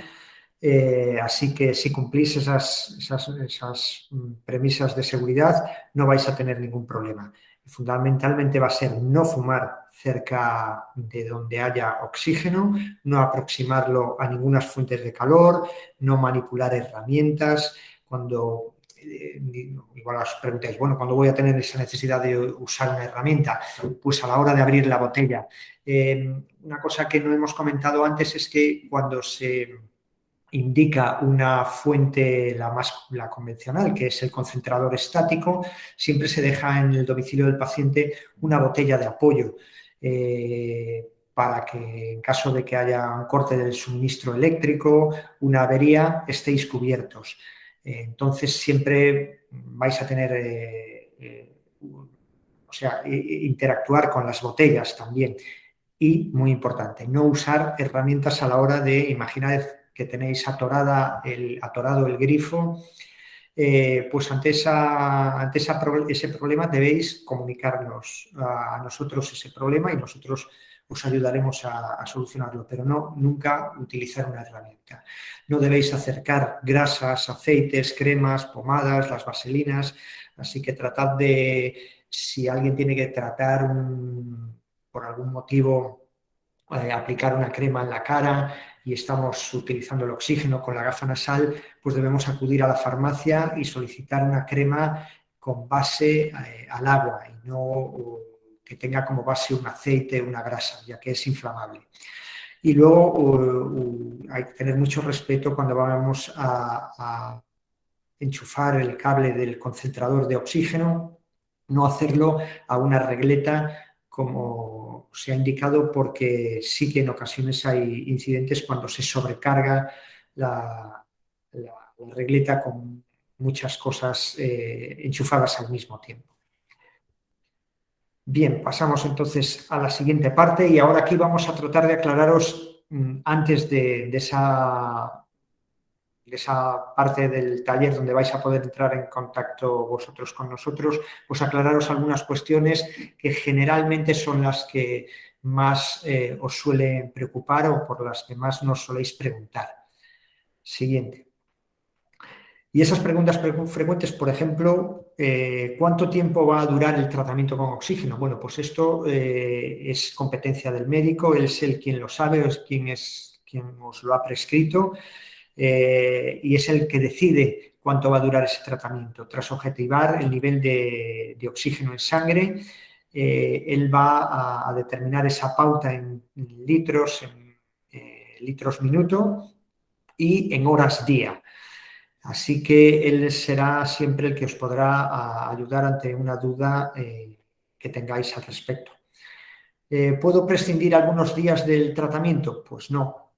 Así que si cumplís esas premisas de seguridad, no vais a tener ningún problema. Fundamentalmente va a ser no fumar cerca de donde haya oxígeno, no aproximarlo a ninguna fuentes de calor, no manipular herramientas. Cuando igual os preguntáis, bueno, ¿cuándo voy a tener esa necesidad de usar una herramienta? Pues a la hora de abrir la botella. Una cosa que no hemos comentado antes es que cuando se indica una fuente, la convencional, que es el concentrador estático, siempre se deja en el domicilio del paciente una botella de apoyo para que en caso de que haya un corte del suministro eléctrico, una avería, estéis cubiertos. Entonces siempre vais a tener, interactuar con las botellas también. Y, muy importante, no usar herramientas a la hora de, imaginar que tenéis atorado el grifo, pues ante ese problema debéis comunicarnos a nosotros ese problema y nosotros os ayudaremos a solucionarlo, pero nunca utilizar una herramienta. No debéis acercar grasas, aceites, cremas, pomadas, las vaselinas, así que tratad de, si alguien tiene que tratar por algún motivo, aplicar una crema en la cara y estamos utilizando el oxígeno con la gafa nasal, pues debemos acudir a la farmacia y solicitar una crema con base al agua y no que tenga como base un aceite, una grasa, ya que es inflamable. Y luego hay que tener mucho respeto cuando vamos a enchufar el cable del concentrador de oxígeno, no hacerlo a una regleta como se ha indicado, porque sí que en ocasiones hay incidentes cuando se sobrecarga la regleta con muchas cosas enchufadas al mismo tiempo. Bien, pasamos entonces a la siguiente parte y ahora aquí vamos a tratar de aclararos antes de esa parte del taller donde vais a poder entrar en contacto vosotros con nosotros, pues aclararos algunas cuestiones que generalmente son las que más os suelen preocupar o por las que más nos soléis preguntar. Siguiente. Y esas preguntas frecuentes, por ejemplo, ¿cuánto tiempo va a durar el tratamiento con oxígeno? Bueno, pues esto es competencia del médico, él es quien lo sabe, es quien os lo ha prescrito. y es el que decide cuánto va a durar ese tratamiento. Tras objetivar el nivel de oxígeno en sangre, él va a determinar esa pauta en litros, litros minuto y en horas día. Así que él será siempre el que os podrá ayudar ante una duda que tengáis al respecto. ¿Puedo prescindir algunos días del tratamiento? Pues no.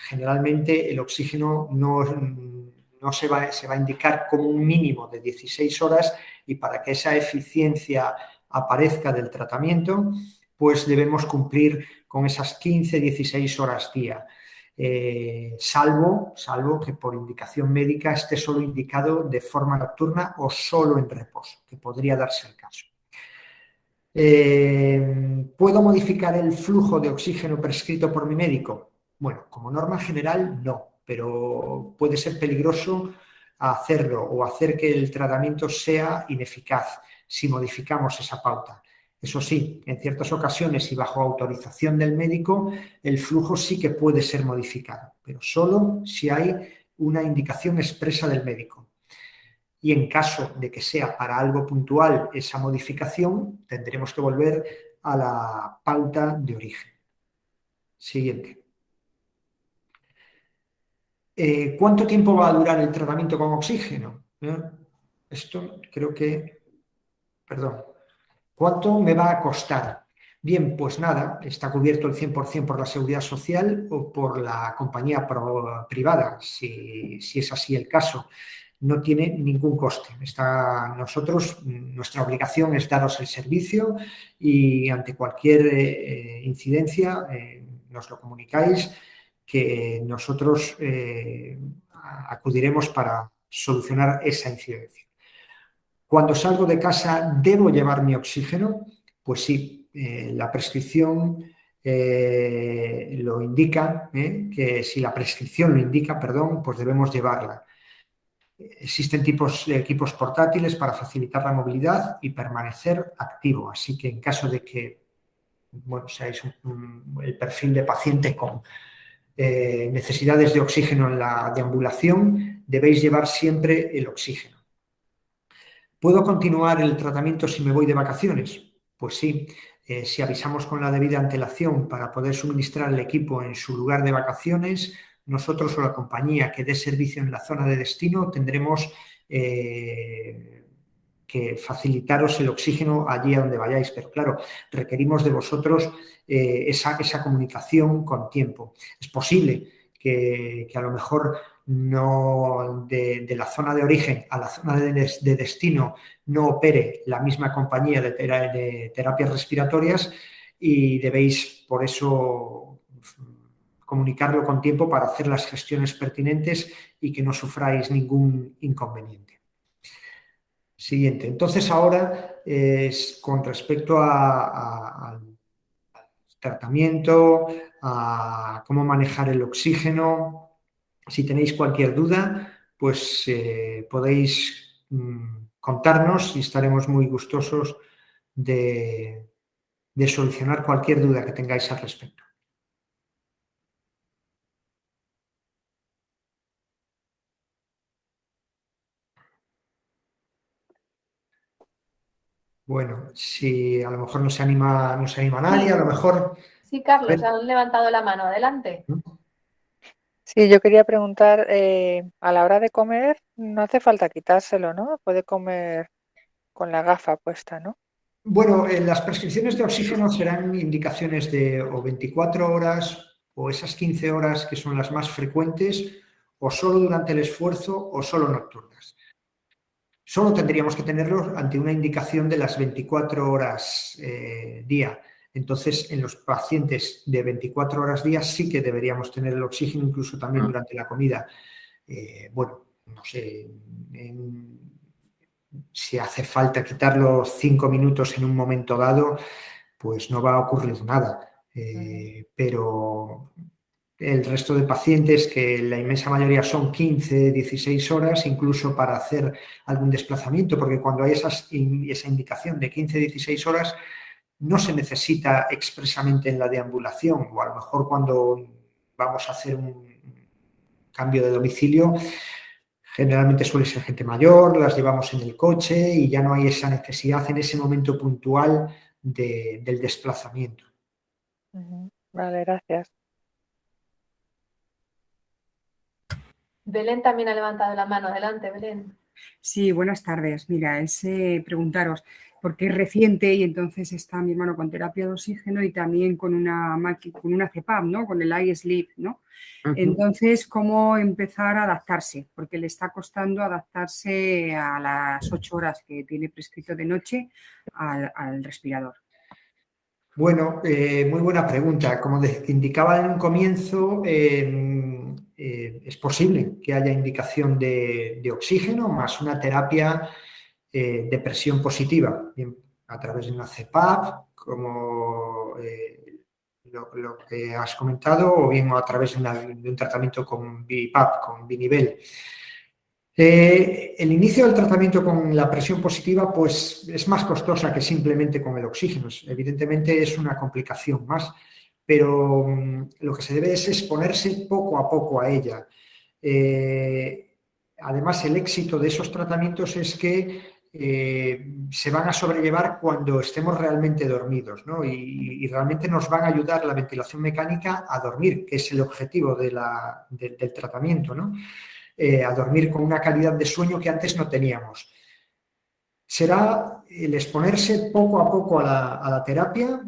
Generalmente el oxígeno no se va a indicar como un mínimo de 16 horas y para que esa eficiencia aparezca del tratamiento, pues debemos cumplir con esas 15, 16 horas día. Salvo que por indicación médica esté solo indicado de forma nocturna o solo en reposo, que podría darse el caso. ¿Puedo modificar el flujo de oxígeno prescrito por mi médico? Bueno, como norma general no, pero puede ser peligroso hacerlo o hacer que el tratamiento sea ineficaz si modificamos esa pauta. Eso sí, en ciertas ocasiones y bajo autorización del médico, el flujo sí que puede ser modificado, pero solo si hay una indicación expresa del médico. Y en caso de que sea para algo puntual esa modificación, tendremos que volver a la pauta de origen. Siguiente. ¿Cuánto tiempo va a durar el tratamiento con oxígeno? Esto creo que... Perdón. ¿Cuánto me va a costar? Bien, pues nada, está cubierto el 100% por la Seguridad Social o por la compañía privada, si es así el caso. No tiene ningún coste. Nuestra obligación es daros el servicio y ante cualquier incidencia nos lo comunicáis que nosotros acudiremos para solucionar esa incidencia. Cuando salgo de casa, ¿debo llevar mi oxígeno? Pues sí, la prescripción lo indica, que si la prescripción lo indica, pues debemos llevarla. Existen equipos portátiles para facilitar la movilidad y permanecer activo, así que en caso de que seáis el perfil de paciente con necesidades de oxígeno en la deambulación, debéis llevar siempre el oxígeno. ¿Puedo continuar el tratamiento si me voy de vacaciones? Pues sí, si avisamos con la debida antelación para poder suministrar el equipo en su lugar de vacaciones, nosotros o la compañía que dé servicio en la zona de destino tendremos que facilitaros el oxígeno allí a donde vayáis. Pero claro, requerimos de vosotros esa comunicación con tiempo. Es posible que a lo mejor no de la zona de origen a la zona de destino no opere la misma compañía de terapias respiratorias y debéis por eso comunicarlo con tiempo para hacer las gestiones pertinentes y que no sufráis ningún inconveniente. Siguiente. Entonces ahora con respecto al tratamiento, a cómo manejar el oxígeno. Si tenéis cualquier duda, pues podéis contarnos y estaremos muy gustosos de solucionar cualquier duda que tengáis al respecto. Bueno, si a lo mejor no se anima nadie, a lo mejor... Sí, Carlos, han levantado la mano. Adelante. Sí, yo quería preguntar, a la hora de comer no hace falta quitárselo, ¿no? Puede comer con la gafa puesta, ¿no? Bueno, las prescripciones de oxígeno serán indicaciones de o 24 horas o esas 15 horas que son las más frecuentes o solo durante el esfuerzo o solo nocturnas. Solo tendríamos que tenerlo ante una indicación de las 24 horas día. Entonces, en los pacientes de 24 horas día sí que deberíamos tener el oxígeno, incluso también durante la comida. Bueno, no sé, si hace falta quitarlo 5 minutos en un momento dado, pues no va a ocurrir nada. Pero el resto de pacientes, que la inmensa mayoría son 15, 16 horas, incluso para hacer algún desplazamiento, porque cuando hay esa indicación de 15, 16 horas, no se necesita expresamente en la deambulación, o a lo mejor cuando vamos a hacer cambio de domicilio, generalmente suele ser gente mayor, las llevamos en el coche y ya no hay esa necesidad en ese momento puntual del desplazamiento. Vale, gracias. Belén también ha levantado la mano. Adelante, Belén. Sí, buenas tardes. Mira, es preguntaros, porque es reciente y entonces está mi hermano con terapia de oxígeno y también con una CPAP, ¿no? Con el iSleep, ¿no? Entonces, ¿cómo empezar a adaptarse? Porque le está costando adaptarse a las 8 horas que tiene prescrito de noche al respirador. Bueno, muy buena pregunta. Como indicaba en un comienzo, es posible que haya indicación de oxígeno más una terapia de presión positiva, bien a través de una CPAP, como lo que has comentado, o bien a través de un tratamiento con BiPAP, con binivel. El inicio del tratamiento con la presión positiva pues, es más costosa que simplemente con el oxígeno. Evidentemente es una complicación más, pero lo que se debe es exponerse poco a poco a ella. Además, el éxito de esos tratamientos es que se van a sobrellevar cuando estemos realmente dormidos, ¿no? Y realmente nos van a ayudar la ventilación mecánica a dormir, que es el objetivo del tratamiento, ¿no? A dormir con una calidad de sueño que antes no teníamos. Será el exponerse poco a poco a la terapia.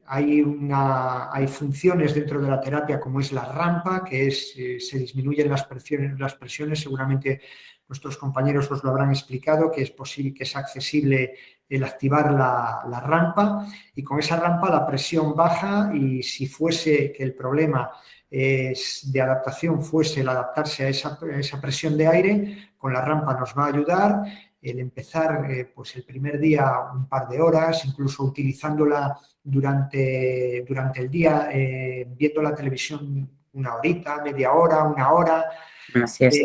Hay funciones dentro de la terapia como es la rampa, que se disminuyen las presiones. Seguramente nuestros compañeros os lo habrán explicado, que es posible, que es accesible el activar la rampa, y con esa rampa la presión baja, y si fuese que el problema de adaptación fuese el adaptarse a esa presión de aire, con la rampa nos va a ayudar. El empezar pues el primer día un par de horas, incluso utilizándola durante el día, viendo la televisión una horita, media hora, una hora. Una siesta.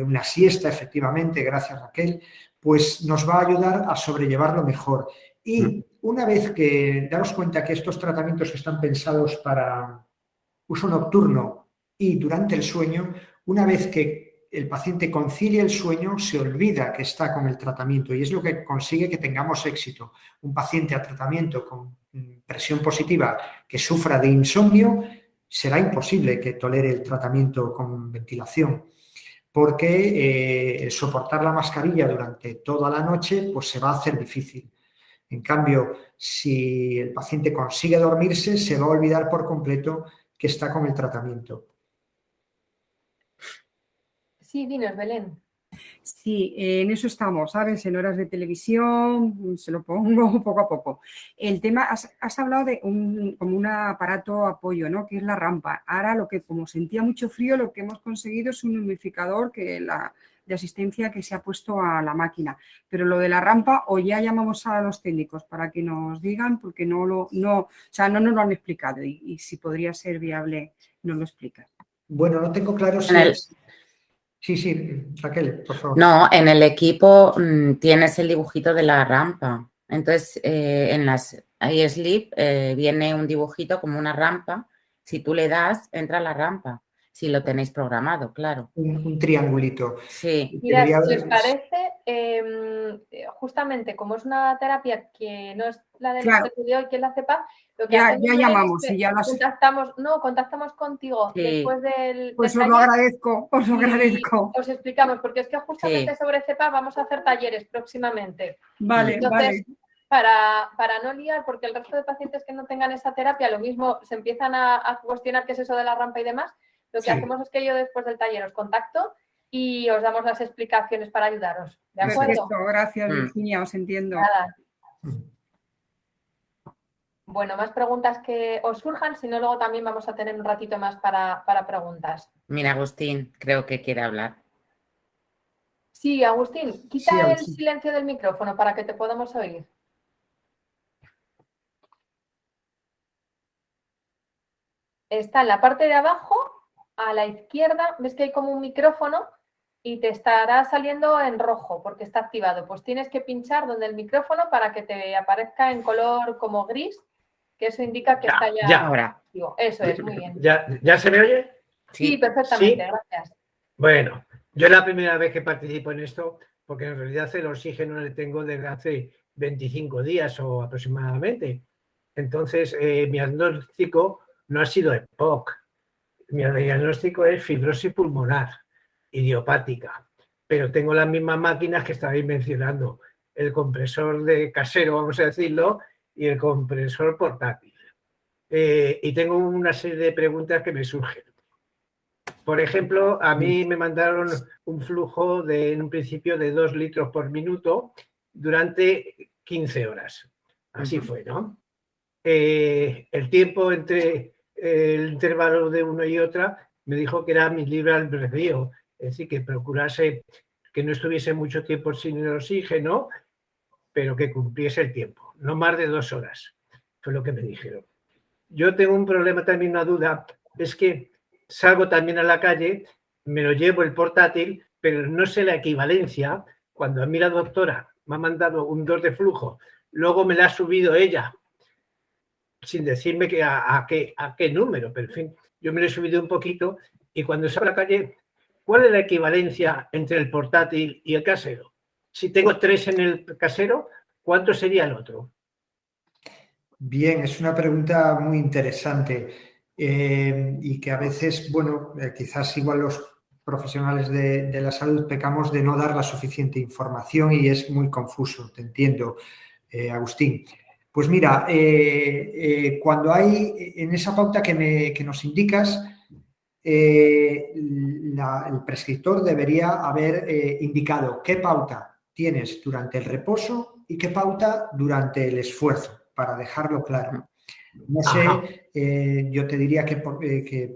Una siesta, efectivamente, gracias Raquel, pues nos va a ayudar a sobrellevarlo mejor. Y una vez que daros cuenta que estos tratamientos están pensados para uso nocturno y durante el sueño, una vez que el paciente concilia el sueño, se olvida que está con el tratamiento, y es lo que consigue que tengamos éxito. Un paciente a tratamiento con presión positiva que sufra de insomnio, será imposible que tolere el tratamiento con ventilación, porque soportar la mascarilla durante toda la noche pues se va a hacer difícil. En cambio, si el paciente consigue dormirse, se va a olvidar por completo que está con el tratamiento. Sí, dinos, Belén. Sí, en eso estamos, ¿sabes? En horas de televisión, se lo pongo poco a poco. El tema, has hablado de como un aparato apoyo, ¿no? Que es la rampa. Ahora, como sentía mucho frío, lo que hemos conseguido es un humidificador de asistencia que se ha puesto a la máquina. Pero lo de la rampa, o ya llamamos a los técnicos para que nos digan, porque no nos lo han explicado, y si podría ser viable, nos lo explica. Bueno, no tengo claro si Sí, Raquel, por favor. No, en el equipo tienes el dibujito de la rampa. Entonces, en las iSleep viene un dibujito como una rampa. Si tú le das, entra la rampa. Si lo tenéis programado, claro. Un triangulito. Sí. Mira, si os parece, justamente como es una terapia que no es la del estudio hoy, que es la CPAP, lo que ya llamamos es y ya contactamos contigo después del Pues taller, os lo agradezco. Os explicamos, porque es que justamente sobre CPAP vamos a hacer talleres próximamente. Vale, entonces, para no liar, porque el resto de pacientes que no tengan esa terapia, lo mismo se empiezan a cuestionar qué es eso de la rampa y demás, lo que hacemos es que yo después del taller os contacto y os damos las explicaciones para ayudaros. ¿De acuerdo? Perfecto, gracias Virginia, os entiendo. Nada. Bueno, más preguntas que os surjan, si no luego también vamos a tener un ratito más para preguntas. Mira, Agustín, creo que quiere hablar. Sí, Agustín, quita el silencio del micrófono para que te podamos oír. Está en la parte de abajo, a la izquierda, ves que hay como un micrófono y te estará saliendo en rojo porque está activado. Pues tienes que pinchar donde el micrófono para que te aparezca en color como gris, que eso indica que está ya ahora. activo. Eso es, muy bien. ¿Ya se me oye? Sí, perfectamente, gracias. Bueno, yo es la primera vez que participo en esto, porque en realidad el oxígeno le tengo desde hace 25 días o aproximadamente. Entonces, mi diagnóstico no ha sido EPOC. Mi diagnóstico es fibrosis pulmonar idiopática, pero tengo las mismas máquinas que estabais mencionando, el compresor de casero, vamos a decirlo, y el compresor portátil. Y tengo una serie de preguntas que me surgen. Por ejemplo, a mí me mandaron un flujo en un principio de 2 litros por minuto durante 15 horas. Así fue, ¿no? El tiempo entre el intervalo de uno y otra me dijo que era mililitros al vacío, es decir, que procurase que no estuviese mucho tiempo sin el oxígeno, pero que cumpliese el tiempo, no más de 2 horas, fue lo que me dijeron. Yo tengo un problema también, una duda, es que salgo también a la calle, me lo llevo el portátil, pero no sé la equivalencia. Cuando a mí la doctora me ha mandado un 2 de flujo, luego me la ha subido ella, sin decirme que a qué número, pero en fin, yo me lo he subido un poquito y cuando salgo a la calle, ¿cuál es la equivalencia entre el portátil y el casero? Si tengo 3 en el casero, ¿cuánto sería el otro? Bien, es una pregunta muy interesante y que a veces, bueno, quizás igual los profesionales de la salud pecamos de no dar la suficiente información y es muy confuso, te entiendo, Agustín. Pues mira, cuando hay en esa pauta que nos indicas, el prescriptor debería haber indicado qué pauta tienes durante el reposo y qué pauta durante el esfuerzo, para dejarlo claro. No sé, yo te diría que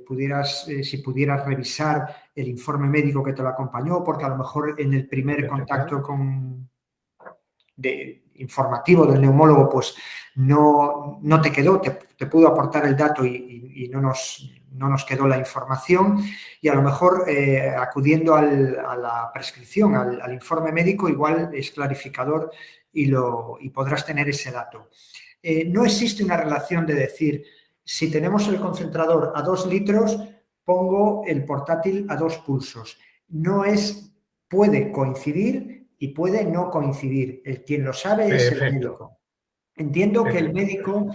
pudieras, si pudieras revisar el informe médico que te lo acompañó, porque a lo mejor en el primer contacto informativo del neumólogo, pues no te quedó, te pudo aportar el dato y no nos quedó la información, y a lo mejor acudiendo a la prescripción, al informe médico, igual es clarificador y podrás tener ese dato. No existe una relación de decir, si tenemos el concentrador a 2 litros, pongo el portátil a 2 pulsos. Puede coincidir y puede no coincidir. Quien lo sabe es el médico. Entiendo que el médico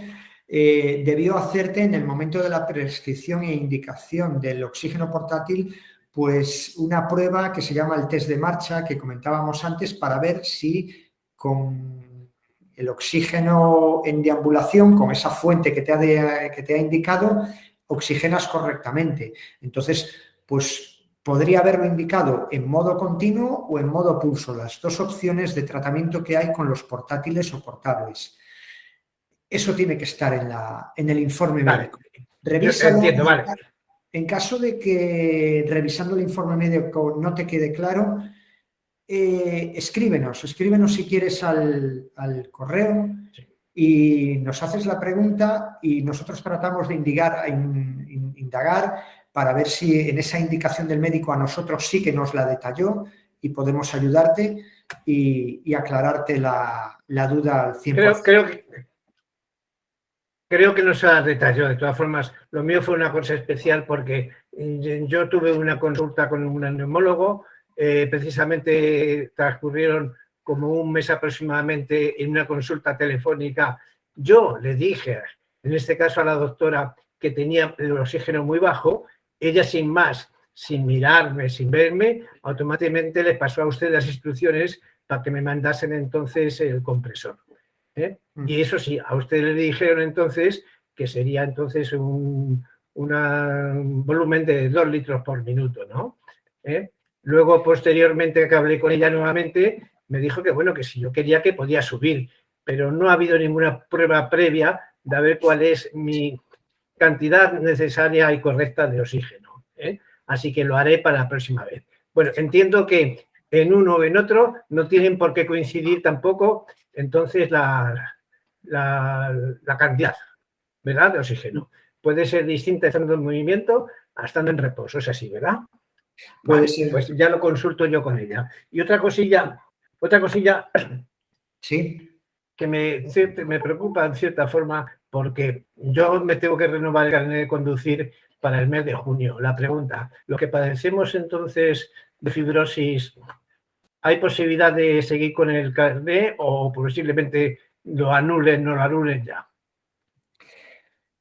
debió hacerte en el momento de la prescripción e indicación del oxígeno portátil, pues una prueba que se llama el test de marcha que comentábamos antes, para ver si con el oxígeno en deambulación, con esa fuente que te ha indicado, oxigenas correctamente. Entonces, pues podría haberlo indicado en modo continuo o en modo pulso, las 2 opciones de tratamiento que hay con los portátiles o portables. Eso tiene que estar en el informe médico. Revísalo. Entiendo, vale. En caso de que revisando el informe médico no te quede claro, escríbenos si quieres al correo y nos haces la pregunta y nosotros tratamos de indagar para ver si en esa indicación del médico a nosotros sí que nos la detalló y podemos ayudarte y aclararte la duda al 100%. Creo que no se detalló. De todas formas, lo mío fue una cosa especial porque yo tuve una consulta con un neumólogo. Precisamente transcurrieron como un mes aproximadamente en una consulta telefónica. Yo le dije, en este caso a la doctora, que tenía el oxígeno muy bajo. Ella, sin más, sin mirarme, sin verme, automáticamente le pasó a usted las instrucciones para que me mandasen entonces el compresor. Y eso sí, a usted le dijeron entonces que sería entonces un volumen de 2 litros por minuto, ¿no? Luego, posteriormente, que hablé con ella nuevamente, me dijo que, bueno, que si yo quería que podía subir, pero no ha habido ninguna prueba previa de ver cuál es mi cantidad necesaria y correcta de oxígeno. Así que lo haré para la próxima vez. Bueno, entiendo que en uno o en otro no tienen por qué coincidir tampoco, entonces la cantidad, ¿verdad?, de oxígeno. Puede ser distinta estando en movimiento a estando en reposo, es así, ¿verdad? Puede ser. Pues ya lo consulto yo con ella. Y otra cosilla sí, que me preocupa en cierta forma, porque yo me tengo que renovar el carnet de conducir para el mes de junio. La pregunta, ¿lo que padecemos entonces de fibrosis, hay posibilidad de seguir con el carné o posiblemente lo anulen, no lo anulen ya?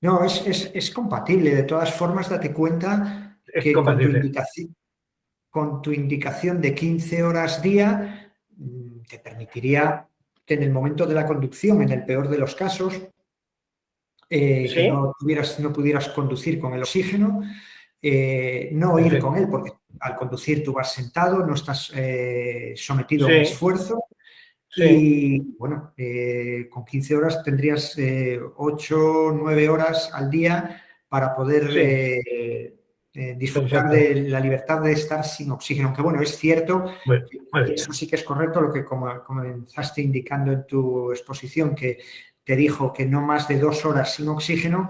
No, es compatible. De todas formas, date cuenta Es que compatible. con tu indicación de 15 horas día, te permitiría que en el momento de la conducción, en el peor de los casos, que ¿Sí? no pudieras conducir con el oxígeno, no ir Perfecto. con él, porque al conducir tú vas sentado, no estás sometido a un Sí, esfuerzo. sí, Y bueno, con 15 horas tendrías 8, 9 horas al día para poder sí. disfrutar Perfecto. de la libertad de estar sin oxígeno. Aunque bueno, es cierto, Muy bien. eso sí que es correcto, lo que comenzaste indicando en tu exposición, que te dijo que no más de 2 horas sin oxígeno.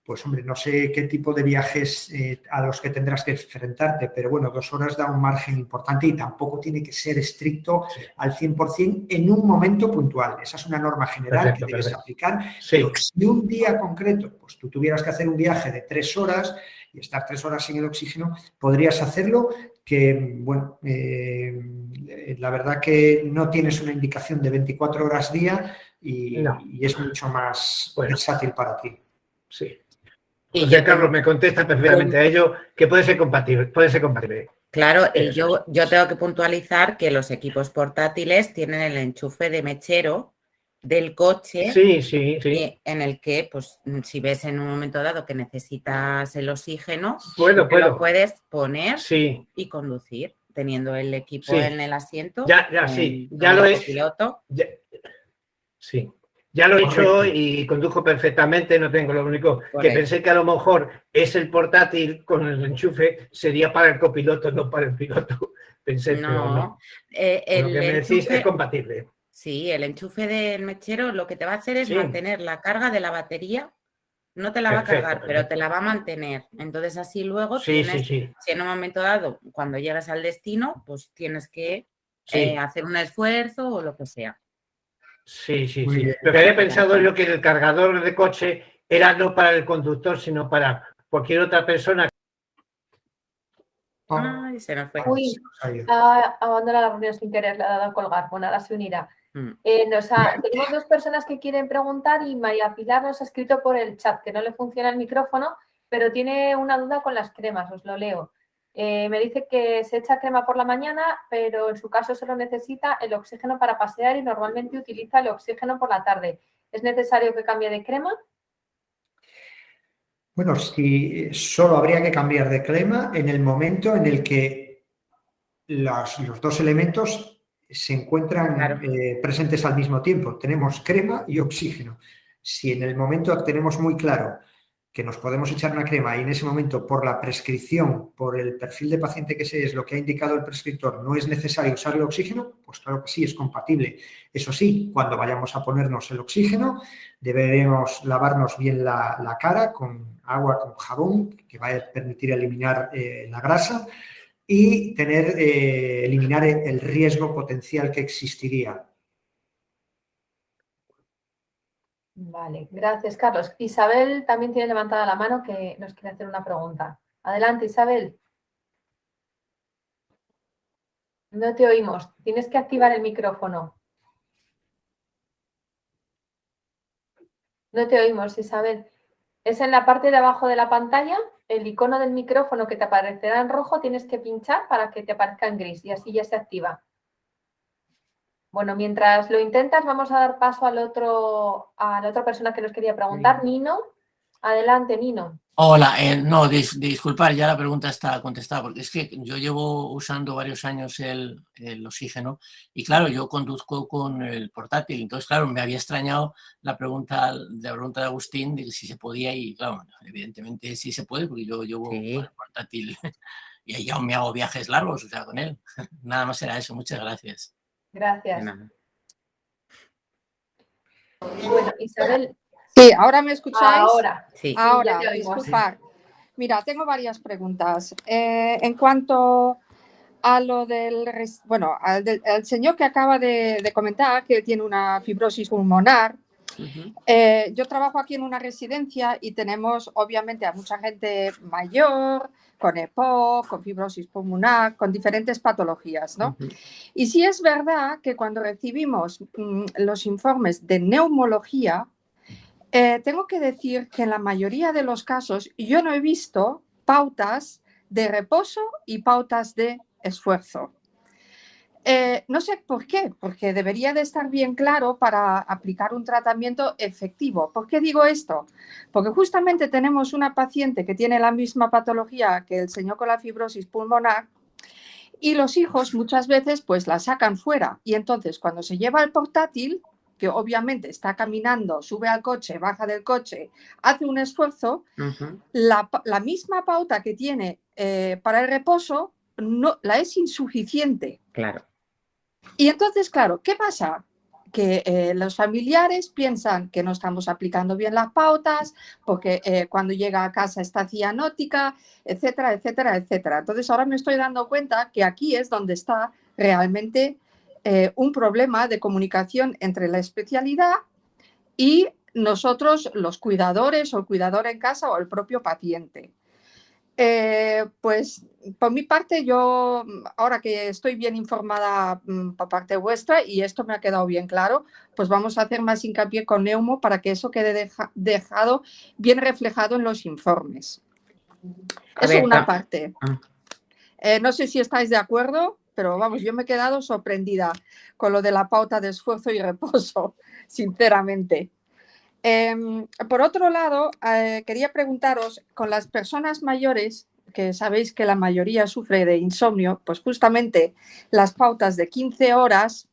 Pues hombre, no sé qué tipo de viajes a los que tendrás que enfrentarte, pero bueno, 2 horas da un margen importante y tampoco tiene que ser estricto Sí. al 100% en un momento puntual. Esa es una norma general que debes aplicar, Sí. pero si un día concreto, pues tú tuvieras que hacer un viaje de 3 horas y estar 3 horas sin el oxígeno, podrías hacerlo, que bueno, la verdad que no tienes una indicación de 24 horas día y es mucho más versátil para ti. Sí. Y José yo Carlos tengo me contesta perfectamente a ello, que puede ser compatible. Claro, y Eso. yo tengo que puntualizar que los equipos portátiles tienen el enchufe de mechero del coche, Sí, sí, sí. y en el que, pues, si ves en un momento dado que necesitas el oxígeno, Puedo. lo puedes poner Sí. y conducir, teniendo el equipo Sí. en el asiento, Sí. con Ya el lo he copiloto. Sí. Ya lo he Correcto. hecho y conduzco perfectamente, no tengo. Lo único que Correcto. pensé que a lo mejor es el portátil con el enchufe, sería para el copiloto, no para el piloto. Pensé, pero no. Lo que me decís es compatible. Sí, el enchufe del mechero lo que te va a hacer es Sí. mantener la carga de la batería. No te la va a cargar, pero te la va a mantener. Entonces, así luego tienes, si en un momento dado, cuando llegas al destino, pues tienes que hacer un esfuerzo o lo que sea. Sí. Muy bien. Lo que había pensado es lo que el cargador de coche era no para el conductor, sino para cualquier otra persona. Ay, se nos fue. Uy, ha abandonado la reunión sin querer, le ha dado a colgar. Bueno, ahora se unirá. Tenemos 2 personas que quieren preguntar y María Pilar nos ha escrito por el chat que no le funciona el micrófono, pero tiene una duda con las cremas, os lo leo. Me dice que se echa crema por la mañana, pero en su caso solo necesita el oxígeno para pasear y normalmente utiliza el oxígeno por la tarde. ¿Es necesario que cambie de crema? Bueno, si solo habría que cambiar de crema en el momento en el que los 2 elementos se encuentran presentes al mismo tiempo. Tenemos crema y oxígeno. Si en el momento tenemos muy claro que nos podemos echar una crema y en ese momento, por la prescripción, por el perfil de paciente que es lo que ha indicado el prescriptor, no es necesario usar el oxígeno, pues claro que sí, es compatible. Eso sí, cuando vayamos a ponernos el oxígeno, deberemos lavarnos bien la cara con agua, con jabón, que va a permitir eliminar la grasa y eliminar el riesgo potencial que existiría. Vale, gracias, Carlos. Isabel también tiene levantada la mano que nos quiere hacer una pregunta. Adelante, Isabel. No te oímos. Tienes que activar el micrófono. No te oímos, Isabel. Es en la parte de abajo de la pantalla, el icono del micrófono que te aparecerá en rojo, tienes que pinchar para que te aparezca en gris y así ya se activa. Bueno, mientras lo intentas, vamos a dar paso a la otra persona que nos quería preguntar, Nino. Adelante, Nino. Hola, no, disculpar, ya la pregunta está contestada, porque es que yo llevo usando varios años el oxígeno y claro, yo conduzco con el portátil, entonces claro, me había extrañado la pregunta de Agustín de si se podía y claro, evidentemente sí se puede, porque yo llevo con el portátil y ya me hago viajes largos, o sea, con él. Nada más era eso, muchas gracias. Gracias. Bueno, Isabel. Sí, ¿ahora me escucháis? Ahora. Sí. Ahora, ya te oímos. disculpad. Mira, tengo varias preguntas. En cuanto a lo del... Bueno, al señor que acaba de comentar que tiene una fibrosis pulmonar, Yo trabajo aquí en una residencia y tenemos obviamente a mucha gente mayor, con EPOC, con fibrosis pulmonar, con diferentes patologías, ¿no? Y sí es verdad que cuando recibimos los informes de neumología, tengo que decir que en la mayoría de los casos yo no he visto pautas de reposo y pautas de esfuerzo. No sé por qué, porque debería de estar bien claro para aplicar un tratamiento efectivo. ¿Por qué digo esto? Porque justamente tenemos una paciente que tiene la misma patología que el señor con la fibrosis pulmonar y los hijos muchas veces pues la sacan fuera y entonces cuando se lleva el portátil, que obviamente está caminando, sube al coche, baja del coche, hace un esfuerzo, la misma pauta que tiene para el reposo no, la es insuficiente. Claro. Y entonces, claro, ¿qué pasa? Que los familiares piensan que no estamos aplicando bien las pautas porque cuando llega a casa está cianótica, etcétera, etcétera, etcétera. Entonces ahora me estoy dando cuenta que aquí es donde está realmente un problema de comunicación entre la especialidad y nosotros, los cuidadores o el cuidador en casa o el propio paciente. Pues por mi parte, yo ahora que estoy bien informada por parte vuestra y esto me ha quedado bien claro, pues vamos a hacer más hincapié con Neumo para que eso quede dejado bien reflejado en los informes. Eso es una parte. No sé si estáis de acuerdo, pero vamos, yo me he quedado sorprendida con lo de la pauta de esfuerzo y reposo, sinceramente. Por otro lado, quería preguntaros, con las personas mayores, que sabéis que la mayoría sufre de insomnio, pues justamente las pautas de 15 horas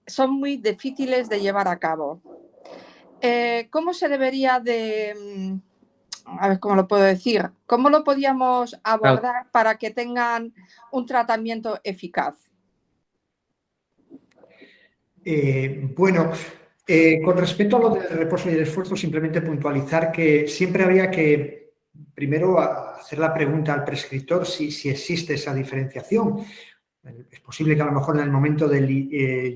son muy difíciles de llevar a cabo. ¿Cómo se debería de, a ver cómo lo puedo decir, cómo lo podíamos abordar para que tengan un tratamiento eficaz? Bueno, con respecto a lo del reposo y el esfuerzo, simplemente puntualizar que siempre habría que primero hacer la pregunta al prescriptor si existe esa diferenciación. Es posible que a lo mejor en el momento del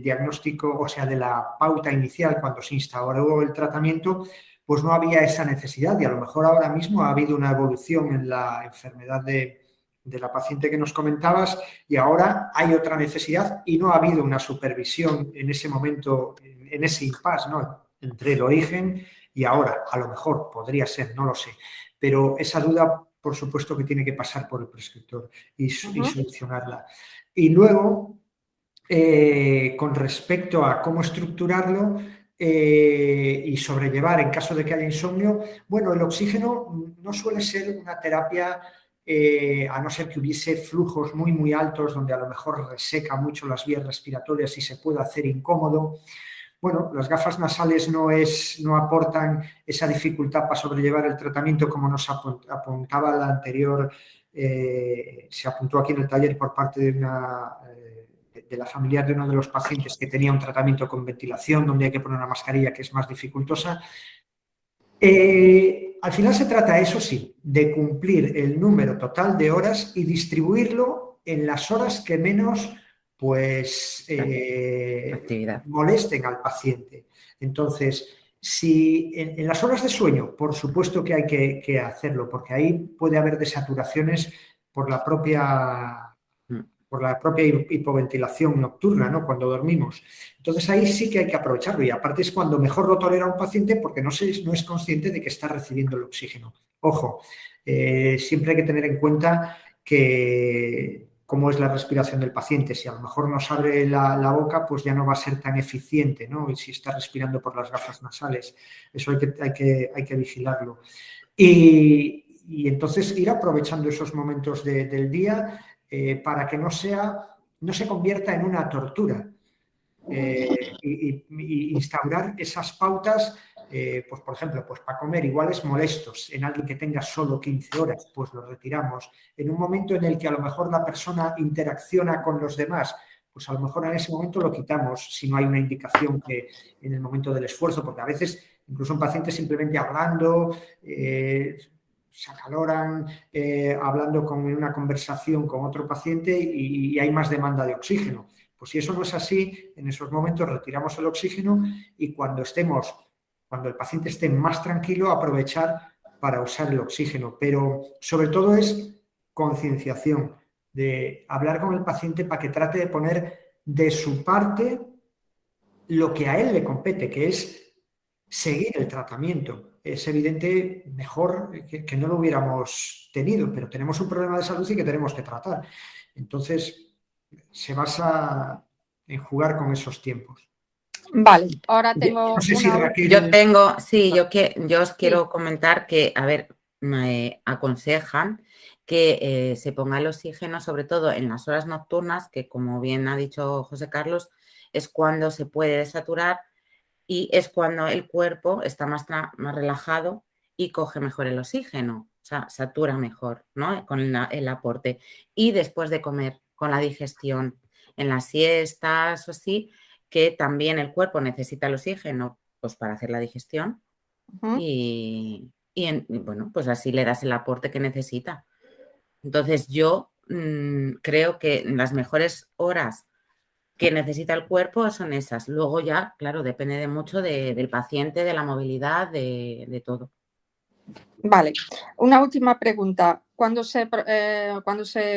diagnóstico, o sea, de la pauta inicial, cuando se instauró el tratamiento, pues no había esa necesidad y a lo mejor ahora mismo ha habido una evolución en la enfermedad de la paciente que nos comentabas y ahora hay otra necesidad y no ha habido una supervisión en ese momento, en ese impasse, ¿no? Entre el origen y ahora. A lo mejor podría ser, no lo sé, pero esa duda por supuesto que tiene que pasar por el prescriptor y solucionarla. Y luego, con respecto a cómo estructurarlo y sobrellevar en caso de que haya insomnio, bueno, el oxígeno no suele ser una terapia a no ser que hubiese flujos muy, muy altos donde a lo mejor reseca mucho las vías respiratorias y se puede hacer incómodo. Bueno, las gafas nasales no aportan esa dificultad para sobrellevar el tratamiento como nos apuntaba la anterior, se apuntó aquí en el taller por parte de la familiar de uno de los pacientes que tenía un tratamiento con ventilación donde hay que poner una mascarilla que es más dificultosa. Al final se trata, eso sí, de cumplir el número total de horas y distribuirlo en las horas que menos molesten al paciente. Entonces, si en las horas de sueño, por supuesto que hay que hacerlo, porque ahí puede haber desaturaciones por la propia hipoventilación nocturna, ¿no? Cuando dormimos. Entonces ahí sí que hay que aprovecharlo y aparte es cuando mejor lo tolera un paciente porque no es consciente de que está recibiendo el oxígeno. Ojo, siempre hay que tener en cuenta que cómo es la respiración del paciente. Si a lo mejor nos abre la boca, pues ya no va a ser tan eficiente, ¿no? Y si está respirando por las gafas nasales. Eso hay que vigilarlo. Y entonces ir aprovechando esos momentos del día para que no se convierta en una tortura y instaurar esas pautas, pues por ejemplo, pues para comer iguales molestos en alguien que tenga solo 15 horas, pues lo retiramos. En un momento en el que a lo mejor la persona interacciona con los demás, pues a lo mejor en ese momento lo quitamos si no hay una indicación que en el momento del esfuerzo, porque a veces incluso un paciente simplemente hablando se acaloran hablando con una conversación con otro paciente y hay más demanda de oxígeno. Pues si eso no es así, en esos momentos retiramos el oxígeno y cuando estemos cuando el paciente esté más tranquilo, aprovechar para usar el oxígeno. Pero sobre todo es concienciación, de hablar con el paciente para que trate de poner de su parte lo que a él le compete, que es seguir el tratamiento. Es evidente, mejor que no lo hubiéramos tenido, pero tenemos un problema de salud y que tenemos que tratar. Entonces, se basa en jugar con esos tiempos. Vale, ahora tengo No sé si una... Raquel... Yo tengo, sí, yo os quiero comentar que, a ver, me aconsejan que se ponga el oxígeno, sobre todo en las horas nocturnas, que como bien ha dicho José Carlos, es cuando se puede desaturar y es cuando el cuerpo está más relajado y coge mejor el oxígeno, o sea, satura mejor, ¿no? Con el aporte. Y después de comer, con la digestión, en las siestas o así, que también el cuerpo necesita el oxígeno pues para hacer la digestión y bueno, pues así le das el aporte que necesita. Entonces yo creo que las mejores horas que necesita el cuerpo son esas. Luego ya, claro, depende de mucho del paciente, de la movilidad, de todo. Vale, una última pregunta. ¿Cuándo se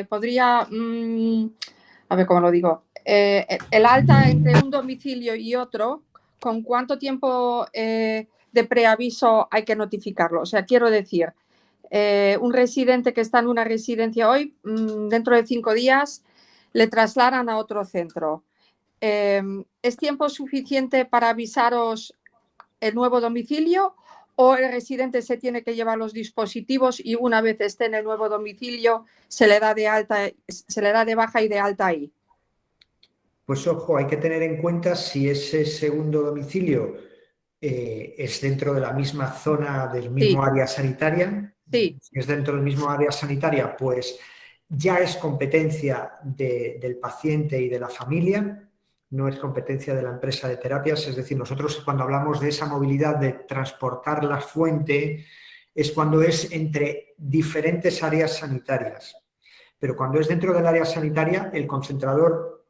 podría, a ver cómo lo digo, el alta entre un domicilio y otro, con cuánto tiempo de preaviso hay que notificarlo? O sea, quiero decir, un residente que está en una residencia hoy, dentro de 5 días, le trasladan a otro centro. ¿Es tiempo suficiente para avisaros el nuevo domicilio o el residente se tiene que llevar los dispositivos y una vez esté en el nuevo domicilio se le da de baja y de alta ahí? Pues ojo, hay que tener en cuenta si ese segundo domicilio es dentro de la misma zona del mismo área sanitaria. Sí. Si es dentro del mismo área sanitaria, pues ya es competencia del paciente y de la familia, no es competencia de la empresa de terapias. Es decir, nosotros cuando hablamos de esa movilidad de transportar la fuente es cuando es entre diferentes áreas sanitarias. Pero cuando es dentro del área sanitaria, el concentrador